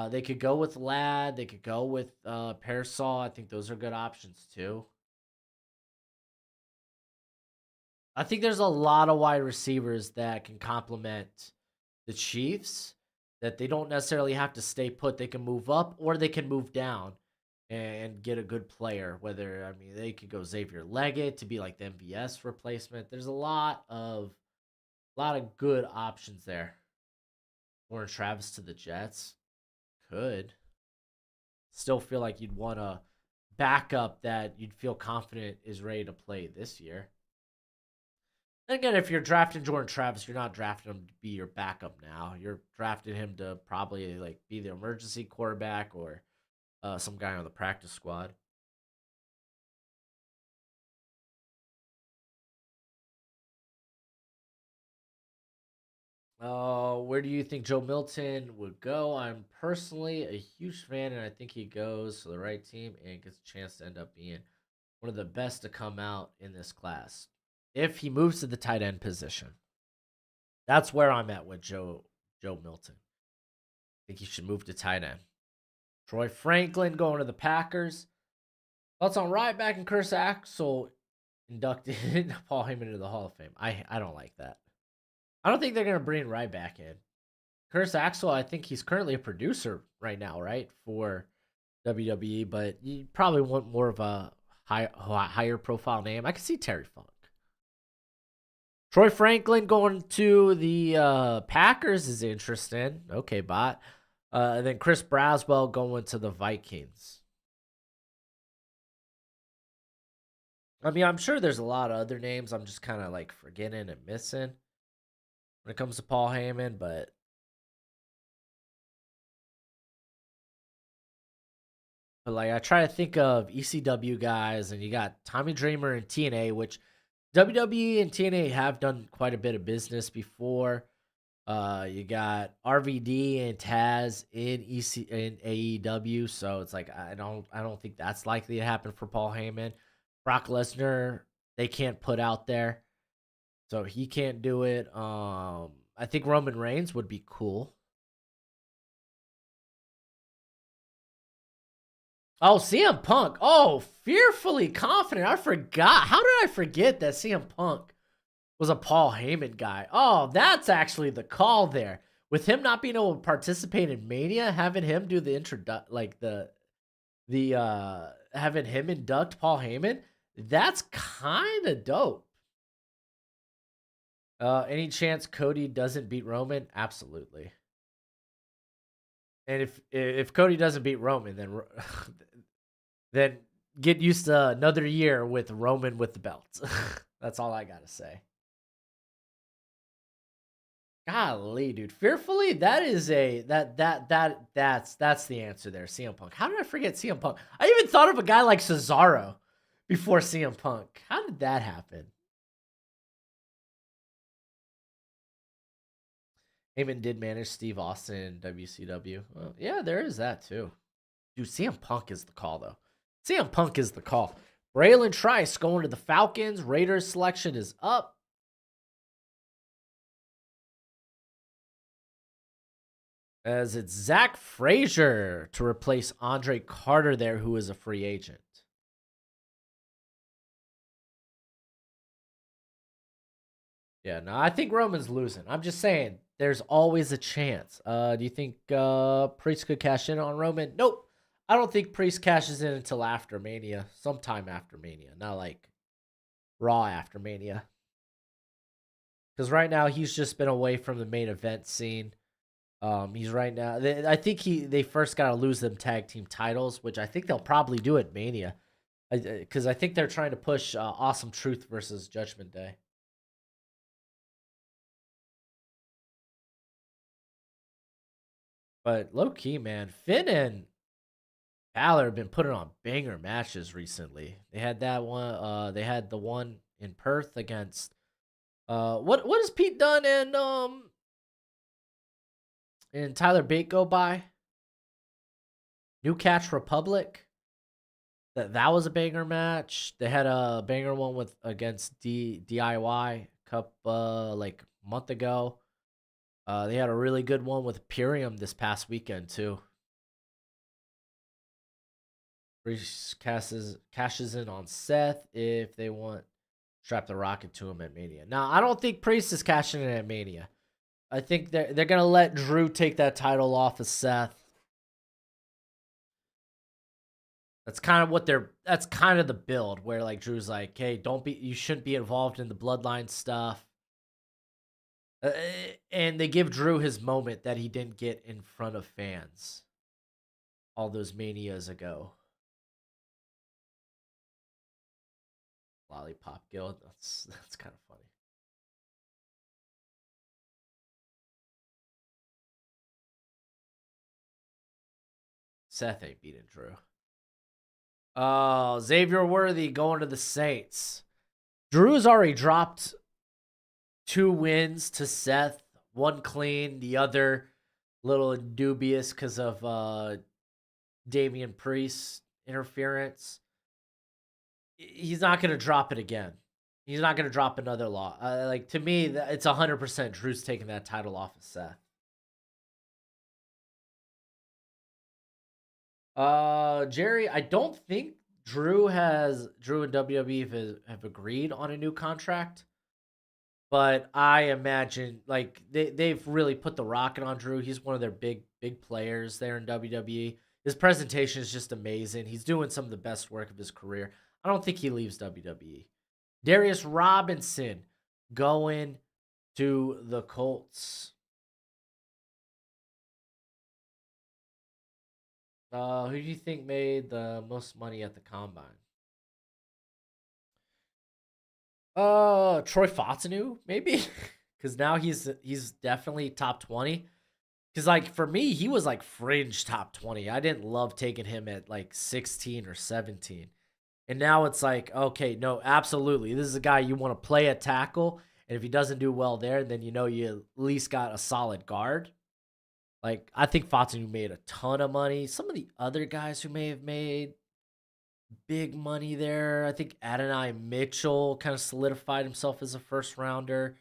They could go with Ladd. They could go with Pearsall. I think those are good options too. I think there's a lot of wide receivers that can complement the Chiefs, that they don't necessarily have to stay put. They can move up or they can move down and get a good player. Whether, I mean, they could go Xavier Leggett to be like the MVS replacement. There's a lot of good options there. Or Travis to the Jets. Could. Still feel like you'd want a backup that you'd feel confident is ready to play this year. And again, if you're drafting Jordan Travis, you're not drafting him to be your backup now. You're drafting him to probably like be the emergency quarterback or some guy on the practice squad. Where do you think Joe Milton would go? I'm personally a huge fan, and I think he goes to the right team and gets a chance to end up being one of the best to come out in this class. If he moves to the tight end position, that's where I'm at with Joe Milton. I think he should move to tight end. Troy Franklin going to the Packers. Thoughts on Ryback and Curtis Axel inducted Paul Heyman into the Hall of Fame? I don't like that. I don't think they're gonna bring Ryback in. Curtis Axel, I think he's currently a producer right now, right, for WWE, but you probably want more of a higher profile name. I can see Terry Funk. Troy Franklin going to the Packers is interesting. Okay, bot. And then Chris Braswell going to the Vikings. I mean, I'm sure there's a lot of other names I'm just kind of like forgetting and missing when it comes to Paul Heyman, but like I try to think of ECW guys, and you got Tommy Dreamer and TNA, which WWE and TNA have done quite a bit of business before. You got RVD and Taz in AEW, so it's like I don't think that's likely to happen for Paul Heyman. Brock Lesnar, they can't put out there, so he can't do it. I think Roman Reigns would be cool. Oh, CM Punk. Oh, fearfully confident. I forgot. How did I forget that CM Punk was a Paul Heyman guy? Oh, that's actually the call there. With him not being able to participate in Mania, having him do the having him induct Paul Heyman, that's kind of dope. Any chance Cody doesn't beat Roman? Absolutely. And if Cody doesn't beat Roman, then then get used to another year with Roman with the belts. That's all I gotta say. Golly, dude. Fearfully, that is that's the answer there. CM Punk. How did I forget CM Punk? I even thought of a guy like Cesaro before CM Punk. How did that happen? Heyman did manage Steve Austin in WCW. Well, yeah, there is that too. Dude, CM Punk is the call though. CM Punk is the call. Braylon Trice going to the Falcons. Raiders selection is up. As it's Zach Frazier to replace Andre Carter there, who is a free agent. Yeah, no, I think Roman's losing. I'm just saying, there's always a chance. Do you think Priest could cash in on Roman? Nope. I don't think Priest cashes in until after Mania, sometime after Mania, not like Raw after Mania. Because right now he's just been away from the main event scene. He's right now. I think they first got to lose them tag team titles, which I think they'll probably do at Mania, because I think they're trying to push Awesome Truth versus Judgment Day. But low key, man, Finn and Balor have been putting on banger matches recently. They had that one. They had the one in Perth against. What has Pete done and Tyler Bate go by? New Catch Republic. That was a banger match. They had a banger one with against DIY Cup like a month ago. They had a really good one with Purium this past weekend too. Reese cashes in on Seth if they want strap the rocket to him at Mania. Now I don't think Priest is cashing in at Mania. I think they're gonna let Drew take that title off of Seth. That's kind of what they're. That's kind of the build where like Drew's like, hey, you shouldn't be involved in the bloodline stuff. And they give Drew his moment that he didn't get in front of fans all those manias ago. Lollipop Guild. That's kind of funny. Seth ain't beating Drew. Oh, Xavier Worthy going to the Saints. Drew's already dropped 2 wins to Seth. One clean, the other little dubious because of Damian Priest interference. He's not going to drop it again. He's not going to drop another law. Like to me, it's 100% Drew's taking that title off of Seth. Jerry, I don't think Drew and WWE have agreed on a new contract. But I imagine like they've really put the rocket on Drew. He's one of their big players there in WWE. His presentation is just amazing. He's doing some of the best work of his career. I don't think he leaves WWE. Darius Robinson going to the Colts. Who do you think made the most money at the combine? Troy Fotanu, maybe, because now he's definitely top 20. Because like for me, he was like fringe top 20. I didn't love taking him at like 16 or 17, and now it's like okay, no, absolutely, this is a guy you want to play at tackle, and if he doesn't do well there, then you know you at least got a solid guard. Like I think Fotanu made a ton of money. Some of the other guys who may have made big money there. I think Adonai Mitchell kind of solidified himself as a first rounder.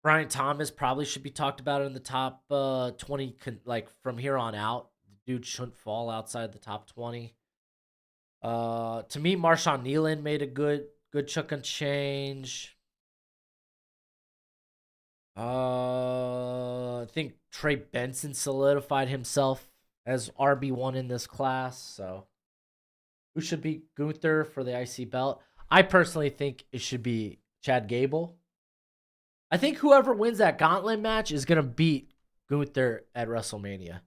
Brian Thomas probably should be talked about in the top 20, like from here on out. The dude shouldn't fall outside the top 20. To me, Marshawn Nealon made a good chunk of change. I think Trey Benson solidified himself as RB1 in this class. So who should beat Gunther for the IC belt? I personally think it should be Chad Gable. I think whoever wins that gauntlet match is going to beat Gunther at WrestleMania.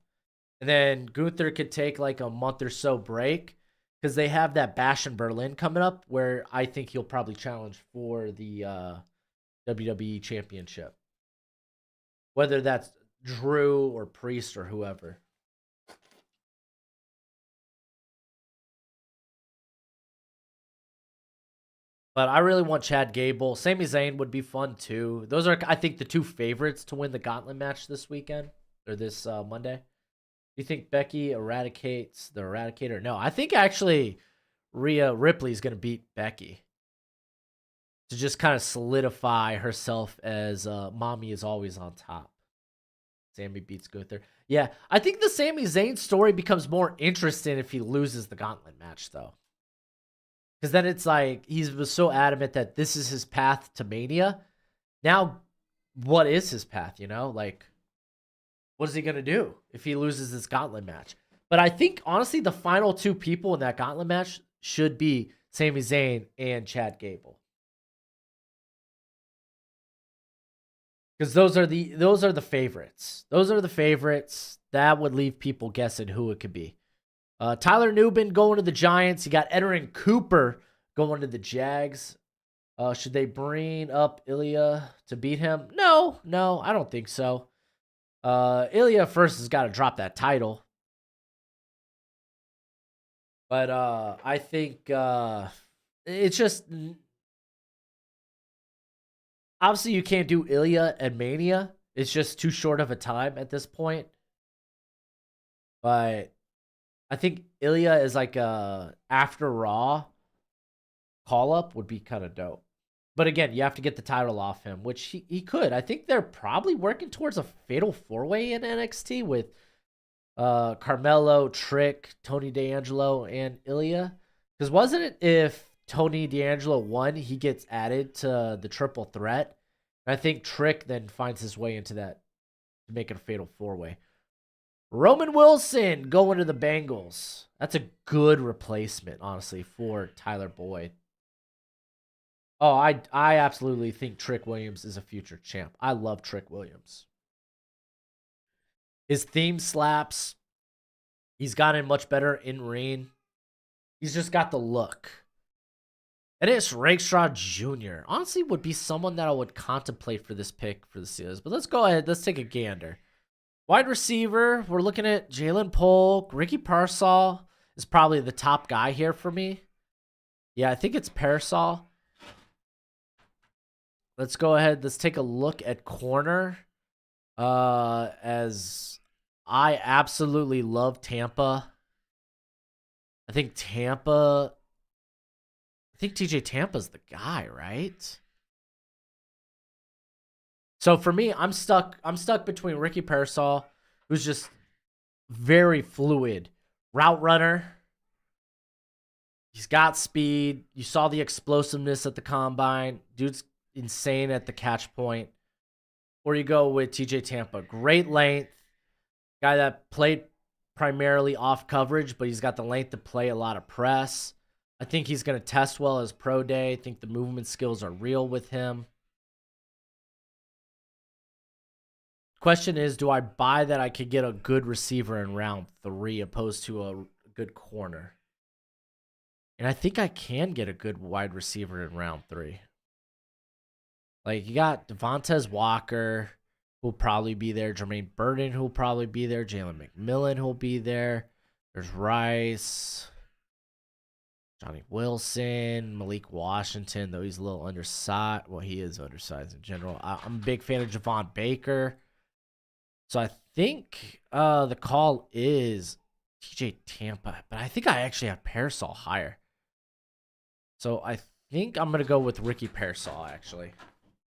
And then Gunther could take like a month or so break because they have that Bash in Berlin coming up where I think he'll probably challenge for the WWE Championship. Whether that's Drew or Priest or whoever. But I really want Chad Gable. Sami Zayn would be fun too. Those are, I think, the two favorites to win the gauntlet match this weekend or this Monday. Do you think Becky eradicates the Eradicator? No, I think actually Rhea Ripley is going to beat Becky to just kind of solidify herself as mommy is always on top. Sammy beats Gunther. Yeah, I think the Sami Zayn story becomes more interesting if he loses the gauntlet match, though. Because then it's like he was so adamant that this is his path to Mania Now, what is his path? You know, like, what is he gonna do if he loses this gauntlet match? But I think honestly, the final two people in that gauntlet match should be Sami Zayn and Chad Gable, because those are the favorites. Those are the favorites. That would leave people guessing who it could be. Tyler Newbin going to the Giants. You got Edrin Cooper going to the Jags. Should they bring up Ilya to beat him? No, I don't think so. Ilya first has got to drop that title. But I think it's just obviously you can't do Ilya and Mania. It's just too short of a time at this point. But I think Ilya is like a after Raw call up would be kind of dope. But again, you have to get the title off him, which he could. I think they're probably working towards a fatal 4-way in NXT with Carmelo, Trick, Tony D'Angelo, and Ilya. Because wasn't it if Tony D'Angelo won, he gets added to the triple threat? And I think Trick then finds his way into that to make it a fatal 4-way. Roman Wilson going to the Bengals. That's a good replacement, honestly, for Tyler Boyd. Oh, I absolutely think Trick Williams is a future champ. I love Trick Williams. His theme slaps. He's gotten much better in ring. He's just got the look. And it's Rakestraw Jr. Honestly, would be someone that I would contemplate for this pick for the Steelers. But let's go ahead. Let's take a gander. Wide receiver, we're looking at Jalen Polk. Ricky Pearsall is probably the top guy here for me. Yeah, I think it's Pearsall. Let's go ahead. Let's take a look at corner. As I absolutely love Tampa. I think TJ Tampa's the guy, right? So for me, I'm stuck between Ricky Pearsall, who's just very fluid route runner. He's got speed. You saw the explosiveness at the combine. Dude's insane at the catch point. Or you go with TJ Tampa. Great length. Guy that played primarily off coverage, but he's got the length to play a lot of press. I think he's going to test well as pro day. I think the movement skills are real with him. Question is, do I buy that I could get a good receiver in round 3 opposed to a good corner? And I think I can get a good wide receiver in round 3. Like, you got Devontae Walker, who'll probably be there. Jermaine Burton, who'll probably be there. Jalen McMillan, who'll be there. There's Rice, Johnny Wilson, Malik Washington, though he's a little undersized. Well, he is undersized in general. I'm a big fan of Javon Baker. So I think the call is TJ Tampa. But I think I actually have Pearsall higher. So I think I'm going to go with Ricky Pearsall, actually.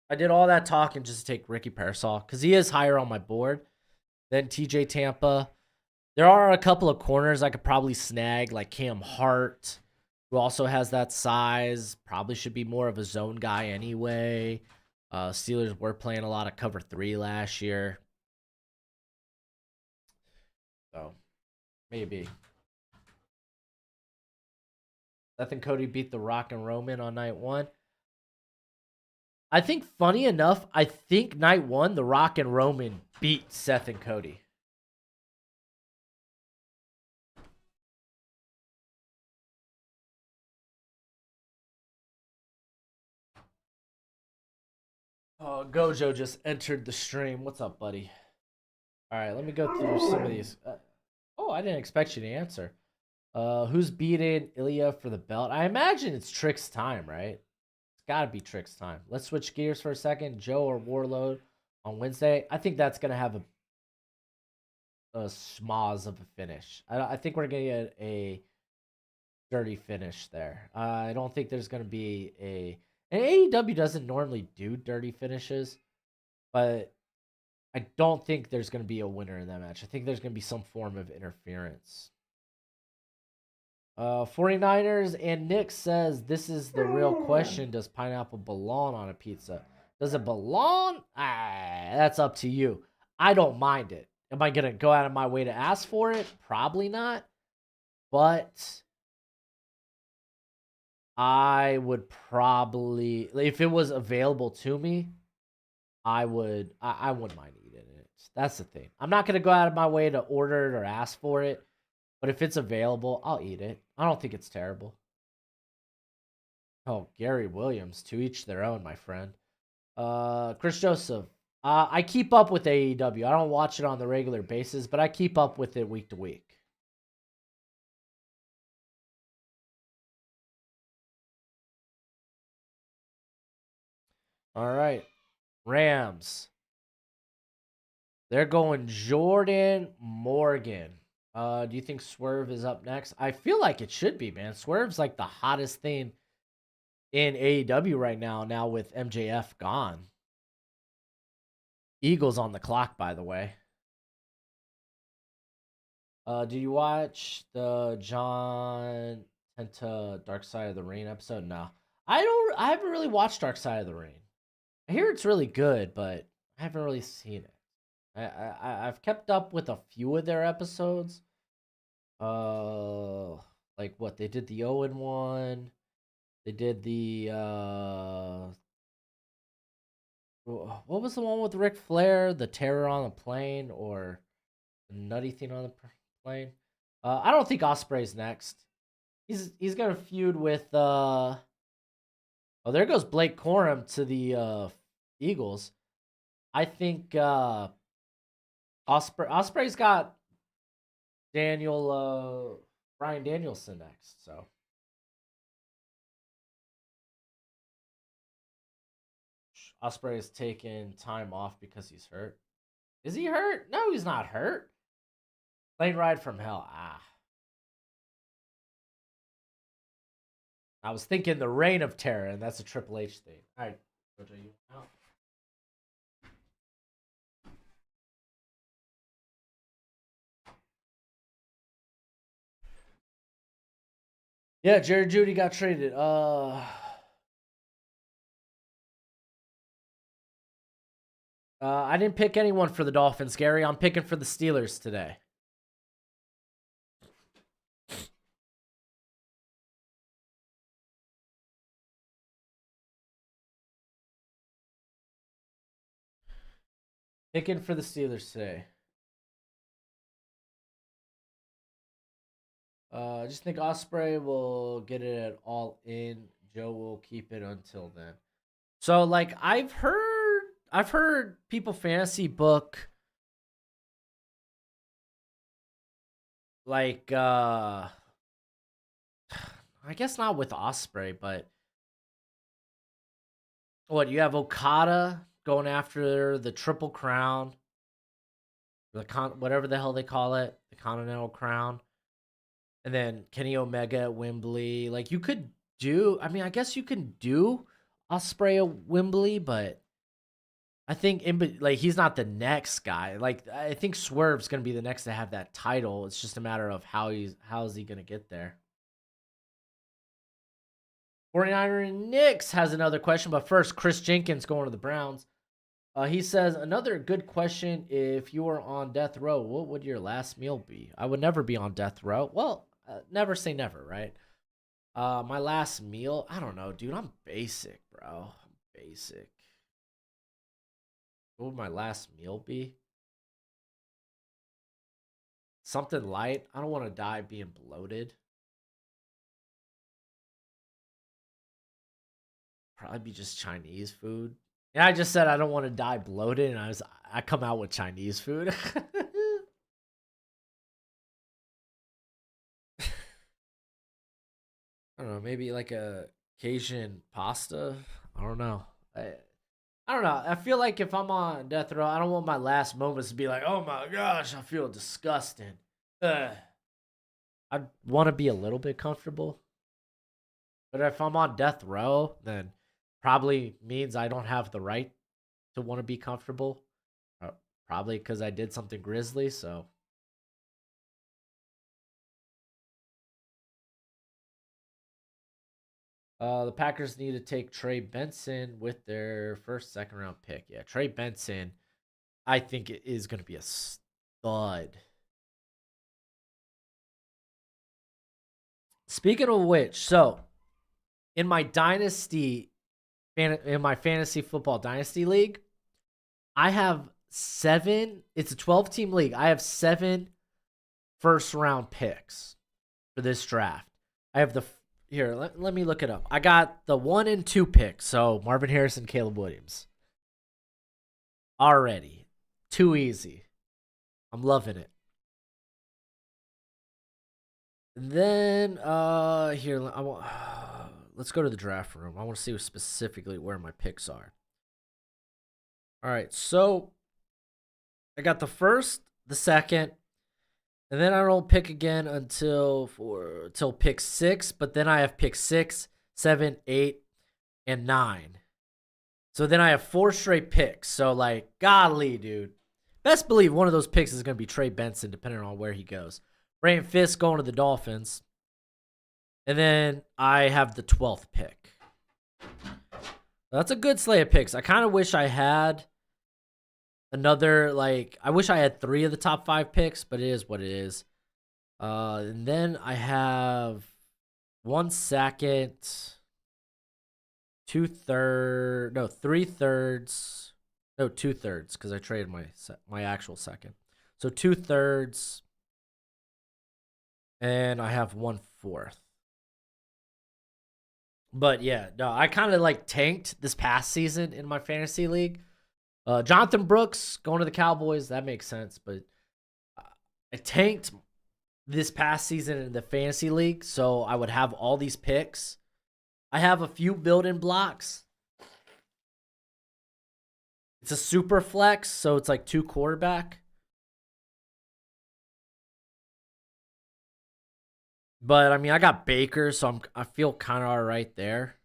I did all that talking just to take Ricky Pearsall because he is higher on my board than TJ Tampa. There are a couple of corners I could probably snag, like Cam Hart, who also has that size. Probably should be more of a zone guy anyway. Steelers were playing a lot of cover 3 last year. So, maybe. Seth and Cody beat The Rock and Roman on night 1. I think, funny enough, I think night 1, The Rock and Roman beat Seth and Cody. Oh, Gojo just entered the stream. What's up, buddy? All right, let me go through some of these. I didn't expect you to answer. Who's beating Ilya for the belt? I imagine it's Trick's time, right? It's got to be Trick's time. Let's switch gears for a second. Joe or Warlord on Wednesday. I think that's going to have a schmoz of a finish. I think we're going to get a dirty finish there. I don't think there's going to be a... And AEW doesn't normally do dirty finishes, but I don't think there's going to be a winner in that match. I think there's going to be some form of interference. 49ers and Nick says, this is the real question. Does pineapple belong on a pizza? Does it belong? That's up to you. I don't mind it. Am I gonna go out of my way to ask for it? Probably not. But I would probably, if it was available to me, I would. I wouldn't mind eating it. That's the thing. I'm not gonna go out of my way to order it or ask for it. But if it's available, I'll eat it. I don't think it's terrible. Oh, Gary Williams. To each their own, my friend. Chris Joseph. I keep up with AEW. I don't watch it on the regular basis, but I keep up with it week to week. All right. Rams. They're going Jordan Morgan. Do you think Swerve is up next? I feel like it should be, man. Swerve's like the hottest thing in AEW right now with MJF gone. Eagles on the clock, by the way. Did you watch the John Tenta Dark Side of the Ring episode? No. I haven't really watched Dark Side of the Ring. I hear it's really good, but I haven't really seen it. I've kept up with a few of their episodes. Like what they did the Owen one. They did the what was the one with Ric Flair? The Terror on the Plane or the Nutty Thing on the Plane? I don't think Osprey's next. He's gonna feud with oh, there goes Blake Corum to the Eagles. I think Osprey's got Bryan Danielson next, so Osprey is taking time off because he's hurt. Is he hurt? No, he's not hurt. Plane ride from hell. I was thinking the Reign of Terror, and that's a Triple H thing. All right, Jojo, you out. Yeah, Jerry Judy got traded. I didn't pick anyone for the Dolphins, Gary. I'm picking for the Steelers today. Picking for the Steelers today. I just think Osprey will get it at All In. Joe will keep it until then. So, like, I've heard people fantasy book like I guess not with Osprey, but what you have Okada going after the Triple Crown, whatever the hell they call it, the Continental Crown, and then Kenny Omega at Wembley. Like you could do, I mean, I guess you can do Osprey at Wembley, but I think like he's not the next guy. Like I think Swerve's gonna be the next to have that title. It's just a matter of how's he gonna get there. 49er Knicks has another question, but first, Chris Jenkins going to the Browns. He says, another good question. If you were on death row, what would your last meal be? I would never be on death row. Well, never say never, right? My last meal, I don't know, dude. I'm basic, bro. I'm basic. What would my last meal be? Something light. I don't want to die being bloated. Probably be just Chinese food. Yeah, I just said I don't want to die bloated, and I come out with Chinese food. I don't know, maybe like a Cajun pasta. I don't know. I don't know. I feel like if I'm on death row, I don't want my last moments to be like, oh my gosh, I feel disgusting. Ugh. I want to be a little bit comfortable. But if I'm on death row, then probably means I don't have the right to want to be comfortable. Probably because I did something grisly. So, The Packers need to take Trey Benson with their first, second round pick. Yeah, Trey Benson, I think it is going to be a stud. Speaking of which, so in my in my fantasy football dynasty league, I have 7. It's a 12-team league. I have 7 first round picks for this draft. I have the here. Let me look it up. I got the 1 and 2 picks. So Marvin Harrison, Caleb Williams. Already, too easy. I'm loving it. And then here let's go to the draft room. I want to see specifically where my picks are. All right, so I got the first, the second, and then I don't pick again until pick 6. But then I have pick 6, 7, 8, and 9. So then I have 4 straight picks. So like, golly, dude. Best believe one of those picks is going to be Trey Benson, depending on where he goes. Brandon Fisk going to the Dolphins. And then I have the 12th pick. That's a good slate of picks. I kind of wish I had another, I wish I had 3 of the top 5 picks, but it is what it is. And then I have 1 second, 3 thirds, 2 thirds, because I traded my actual second. So 2 thirds, and I have 1/4. But yeah, no, I kind of tanked this past season in my fantasy league. Jonathan Brooks going to the Cowboys, that makes sense. But I tanked this past season in the fantasy league, so I would have all these picks. I have a few built-in blocks. It's a super flex, so it's like 2 quarterback. But I mean, I got Baker, so I feel kind of all right there.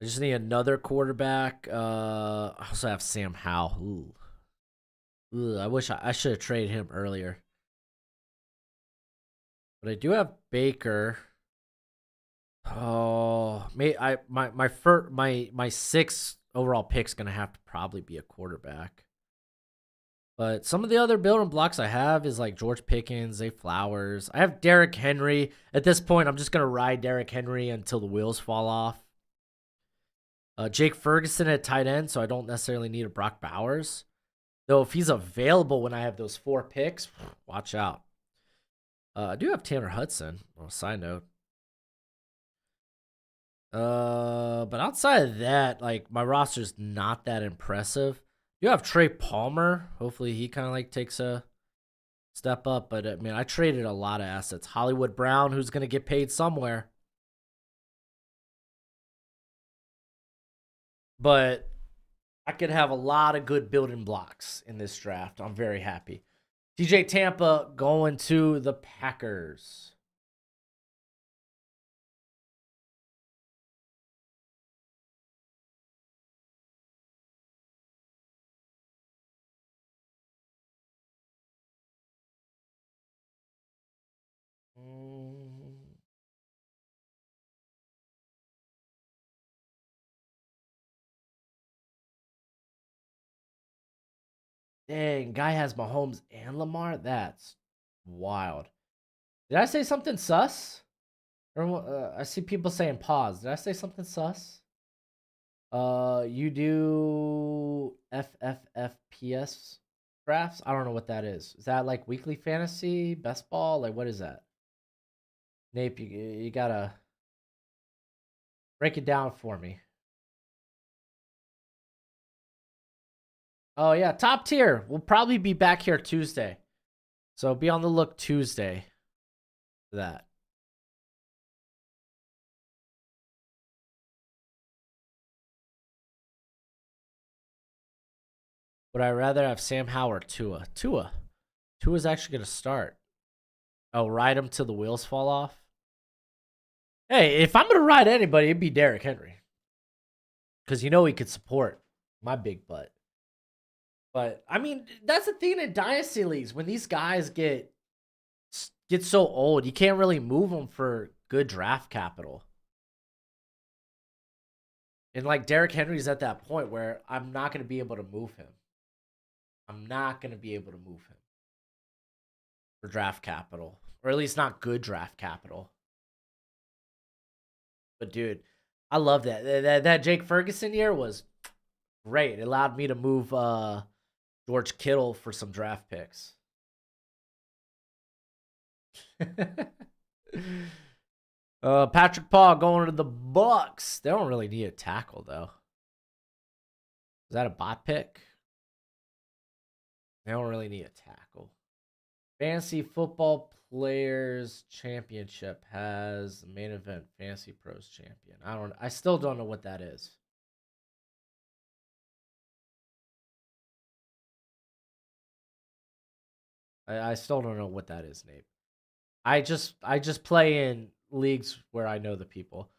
I just need another quarterback. I also have Sam Howell. Ooh. I wish I should have traded him earlier. But I do have Baker. Oh, my 6th overall pick's gonna have to probably be a quarterback. But some of the other building blocks I have is like George Pickens, Zay Flowers. I have Derrick Henry. At this point, I'm just gonna ride Derrick Henry until the wheels fall off. Jake Ferguson at tight end, so I don't necessarily need a Brock Bowers. Though if he's available when I have those 4 picks, watch out. I do have Tanner Hudson. On a side note. But outside of that, my roster's not that impressive. You have Trey Palmer. Hopefully he kind of takes a step up. But I mean, I traded a lot of assets. Hollywood Brown, who's gonna get paid somewhere. But I could have a lot of good building blocks in this draft. I'm very happy. DJ Tampa going to the Packers. Dang, guy has Mahomes and Lamar? That's wild. Did I say something sus? Or I see people saying pause. Did I say something sus? You do FFFPS drafts? I don't know what that is. Is that like weekly fantasy, best ball? What is that? Nape, you gotta break it down for me. Oh yeah, top tier. We'll probably be back here Tuesday. So be on the look Tuesday for that. Would I rather have Sam Howell or Tua? Tua's actually going to start. Oh, ride him till the wheels fall off? Hey, if I'm going to ride anybody, it'd be Derrick Henry. Because he could support my big butt. But, I mean, that's the thing in Dynasty Leagues. When these guys get get so old. You can't really move him for good draft capital. And like Derrick Henry's at that point where I'm not going to be able to move him. I'm not going to be able to move him for draft capital, or at least not good draft capital. But dude, I love that Jake Ferguson year was great. It allowed me to move George Kittle for some draft picks. Patrick Paul going to the Bucks. They don't really need a tackle though. Is that a bot pick? They don't really need a tackle. Fantasy Football Players Championship has main event Fantasy Pros Champion. I still don't know what that is. I still don't know what that is, Nate. I just play in leagues where I know the people.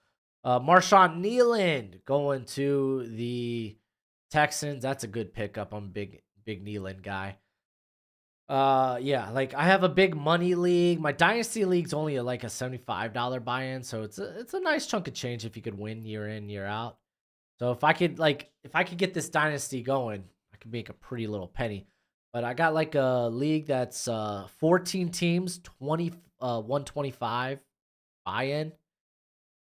Marshawn Nealand going to the Texans. That's a good pickup. I'm a big Nealand guy. Yeah, like I have a big money league. My dynasty league's only like a $75 buy-in, so it's a nice chunk of change if you could win year in, year out. So if I could get this dynasty going, I could make a pretty little penny. But I got like a league that's 14 teams, 125 buy-in.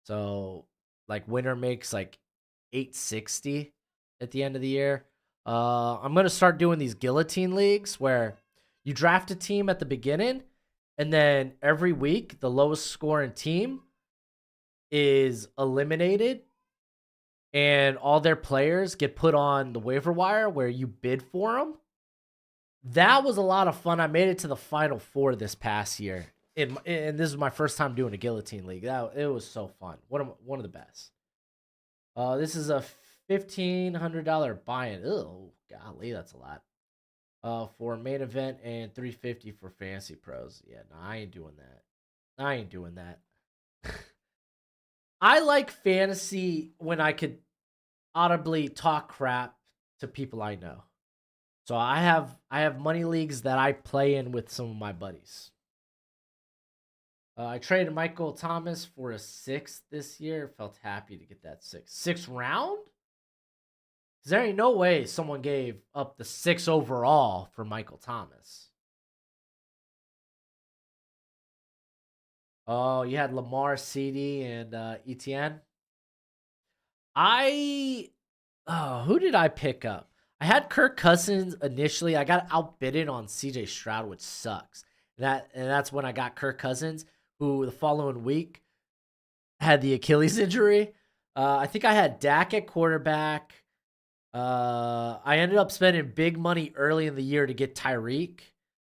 So like winner makes like 860 at the end of the year. I'm gonna start doing these guillotine leagues where you draft a team at the beginning, and then every week the lowest scoring team is eliminated, and all their players get put on the waiver wire where you bid for them. That was a lot of fun. I made it to the Final Four this past year, and this is my first time doing a guillotine league. It was so fun. One of the best. This is a $1,500 buy-in. Oh, golly, that's a lot. For main event and $350 for fantasy pros. Yeah, no, I ain't doing that. I like fantasy when I could audibly talk crap to people I know. So I have money leagues that I play in with some of my buddies. I traded Michael Thomas for a 6th this year. Felt happy to get that 6th round. Because there ain't no way someone gave up the 6 overall for Michael Thomas. Oh, you had Lamar, CD, and ETN. Who did I pick up? I had Kirk Cousins initially. I got outbidded on CJ Stroud, which sucks. That's when I got Kirk Cousins, who the following week had the Achilles injury. I think I had Dak at quarterback. I ended up spending big money early in the year to get Tyreek,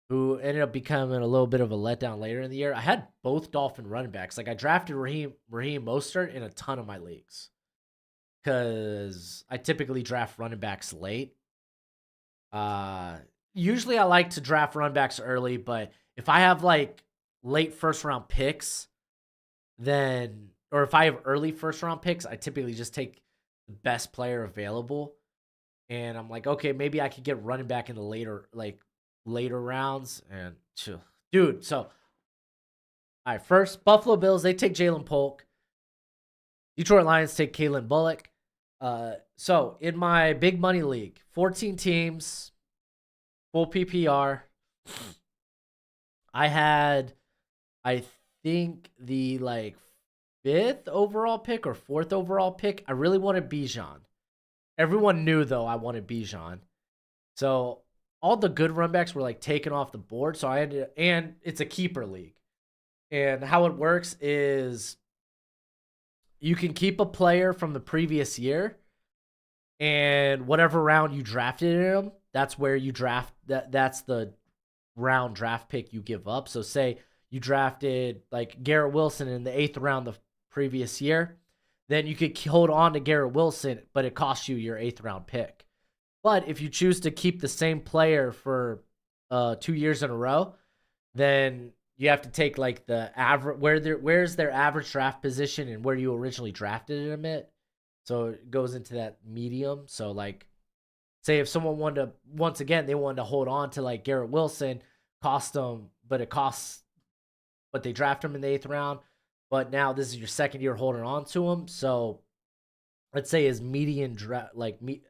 who ended up becoming a little bit of a letdown later in the year. I had both Dolphin running backs. Like I drafted Raheem Mostert in a ton of my leagues because I typically draft running backs late. Usually I like to draft running backs early, but if I have like late first round picks, or if I have early first round picks, I typically just take the best player available. And I'm like, okay, maybe I could get running back in the later rounds. And chill. Dude, so all right, first Buffalo Bills, they take Jalen Polk. Detroit Lions take Kalen Bullock. So in my big money league, 14 teams, full PPR. I had, I think, the like 5th overall pick or 4th overall pick. I really wanted Bijan. Everyone knew though I wanted Bijan. So all the good runbacks were like taken off the board. So and it's a keeper league. And how it works is you can keep a player from the previous year, and whatever round you drafted him, that's where you draft that's the round draft pick you give up. So say you drafted like Garrett Wilson in the 8th round the previous year, then you could hold on to Garrett Wilson, but it costs you your 8th round pick. But if you choose to keep the same player for 2 years in a row, then you have to take like the average where's their average draft position and where you originally drafted him at. So it goes into that medium. So like, say if someone wanted to, once again, they wanted to hold on to like Garrett Wilson, but it costs but they draft him in the 8th round. But now this is your second year holding on to him. So let's say his median draft,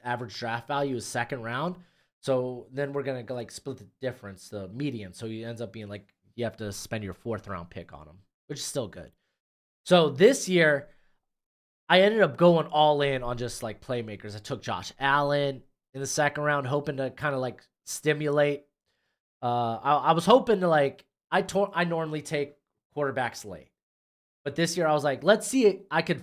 average draft value is 2nd round. So then we're gonna like split the difference, the median. So he ends up being like you have to spend your 4th round pick on him, which is still good. So this year, I ended up going all in on just like playmakers. I took Josh Allen in the 2nd round, hoping to kind of like stimulate. I was hoping to like I normally take quarterbacks late, but this year I was like, let's see if I could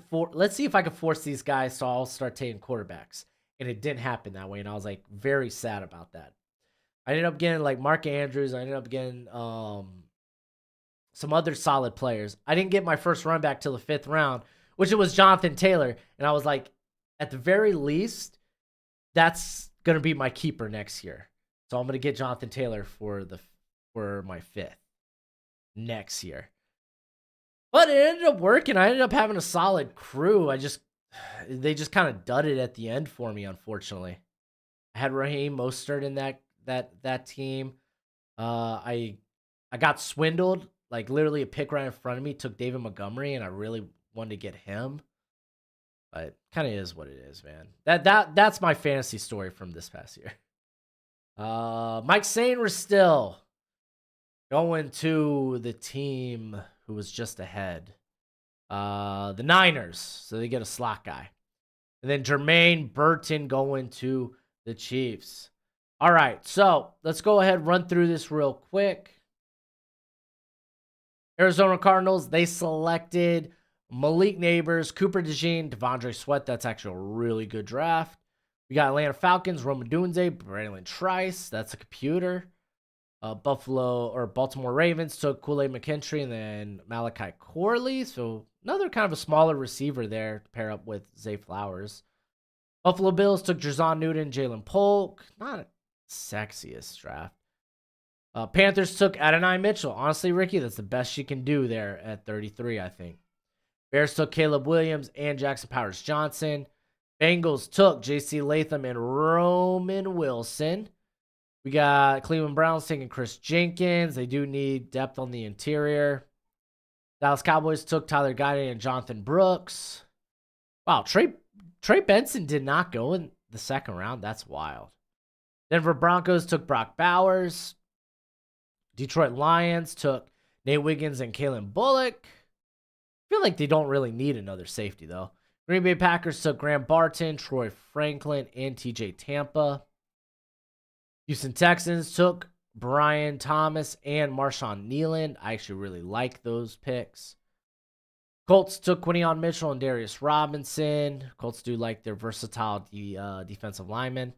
force these guys, so I'll start taking quarterbacks, and it didn't happen that way, and I was like very sad about that. I ended up getting like Mark Andrews. I ended up getting some other solid players. I didn't get my first run back till the 5th round, which it was Jonathan Taylor. And I was like, at the very least, that's going to be my keeper next year. So I'm going to get Jonathan Taylor for my 5th next year. But it ended up working. I ended up having a solid crew. They just kind of dudded at the end for me, unfortunately. I had Raheem Mostert in that team. I got swindled. Like literally a pick right in front of me took David Montgomery, and I really wanted to get him. But kind of is what it is, man. That's my fantasy story from this past year. Mike Sainristil going to the team who was just ahead. The Niners. So they get a slot guy. And then Jermaine Burton going to the Chiefs. All right, so let's go ahead and run through this real quick. Arizona Cardinals, they selected Malik Neighbors, Cooper DeJean, Devondre Sweat. That's actually a really good draft. We got Atlanta Falcons, Rome Odunze, Braylon Trice. That's a computer. Baltimore Ravens took Kool-Aid McKinstry and then Malachi Corley. So another kind of a smaller receiver there to pair up with Zay Flowers. Buffalo Bills took Jerzon Newton, Jalen Polk. Not sexiest draft. Panthers took Adonai Mitchell. Honestly, Ricky, that's the best you can do there at 33, I think. Bears took Caleb Williams and Jackson Powers Johnson. Bengals took J.C. Latham and Roman Wilson. We got Cleveland Browns taking Chris Jenkins. They do need depth on the interior. Dallas Cowboys took Tyler Guyton and Jonathan Brooks. Wow, Trey Benson did not go in the 2nd round. That's wild. Denver Broncos took Brock Bowers. Detroit Lions took Nate Wiggins and Kalen Bullock. I feel like they don't really need another safety, though. Green Bay Packers took Graham Barton, Troy Franklin, and TJ Tampa. Houston Texans took Brian Thomas and Marshawn Nealand. I actually really like those picks. Colts took Quinion Mitchell and Darius Robinson. Colts do like their versatile defensive linemen.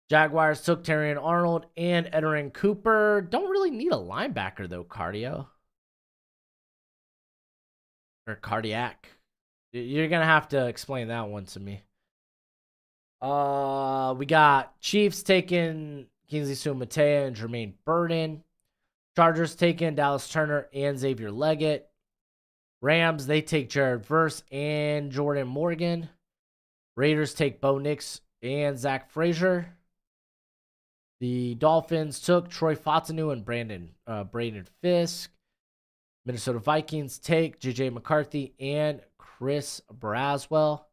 Jaguars took Terrion Arnold and Edgerrin Cooper. Don't really need a linebacker, though, cardiac. You're going to have to explain that one to me. We got Chiefs taking Kingsley Sumatea and Jermaine Burton. Chargers taking Dallas Turner and Xavier Leggett. Rams, they take Jared Verse and Jordan Morgan. Raiders take Bo Nix and Zach Frazier. The Dolphins took Troy Fautanu and Braden Fisk. Minnesota Vikings take J.J. McCarthy and Chris Braswell.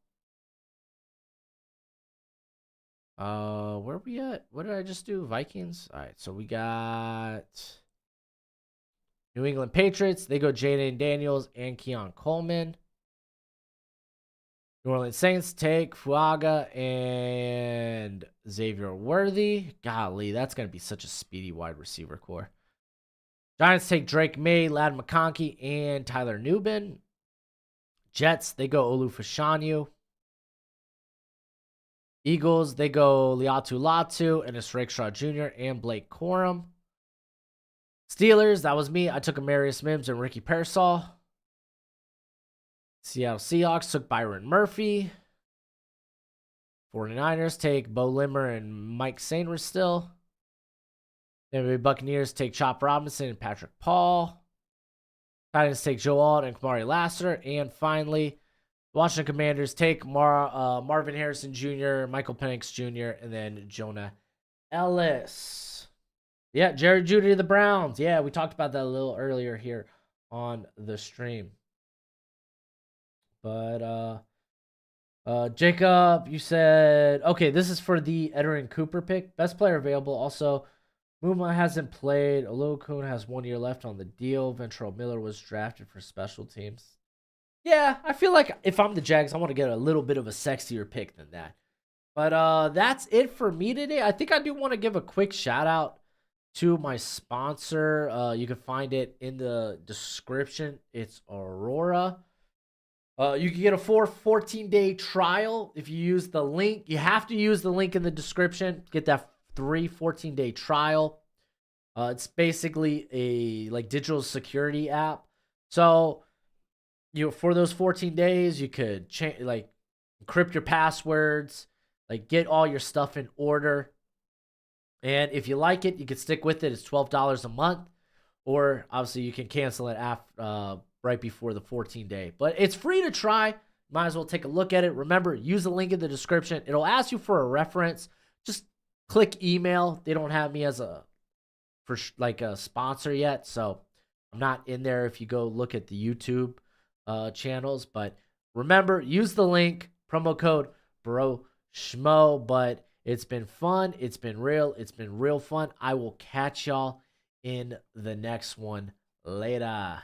Where are we at? What did I just do? Vikings? All right, so we got New England Patriots. They go Jaden Daniels and Keon Coleman. New Orleans Saints take Fuaga and Xavier Worthy. Golly, that's going to be such a speedy wide receiver core. Giants take Drake May, Ladd McConkey, and Tyler Nubin. Jets, they go Olu Fashanu. Eagles, they go Liatu Latu and Rakestraw Jr. and Blake Corum. Steelers, that was me. I took Amarius Mims and Ricky Pearsall. Seattle Seahawks took Byron Murphy. 49ers take Bo Limmer and Mike Sainristil. Tampa Bay Buccaneers take Chop Robinson and Patrick Paul. Titans take Joe Alt and Kamari Lassiter. And finally, Washington Commanders take Marvin Harrison Jr., Michael Penix Jr., and then Jonah Ellis. Yeah, Jerry Jeudy to the Browns. Yeah, we talked about that a little earlier here on the stream. But Jacob, you said okay. This is for the Edgerrin Cooper pick. Best player available. Also, Muma hasn't played. Olokun has 1 year left on the deal. Ventrell Miller was drafted for special teams. Yeah, I feel like if I'm the Jags, I want to get a little bit of a sexier pick than that. But that's it for me today. I think I do want to give a quick shout out to my sponsor. You can find it in the description. It's Aurora. You can get a 14-day trial if you use the link. You have to use the link in the description. Get that 14-day trial. It's basically a like digital security app. So for those 14 days, you could like encrypt your passwords, like get all your stuff in order. And if you like it, you can stick with it. It's $12 a month, or obviously you can cancel it after right before the 14-day. But it's free to try. Might as well take a look at it. Remember, use the link in the description. It'll ask you for a reference. Just click email. They don't have me as a sponsor yet, so I'm not in there if you go look at the YouTube channels. But remember, use the link, promo code Broshmo. But it's been fun. It's been real. It's been real fun. I will catch y'all in the next one. Later.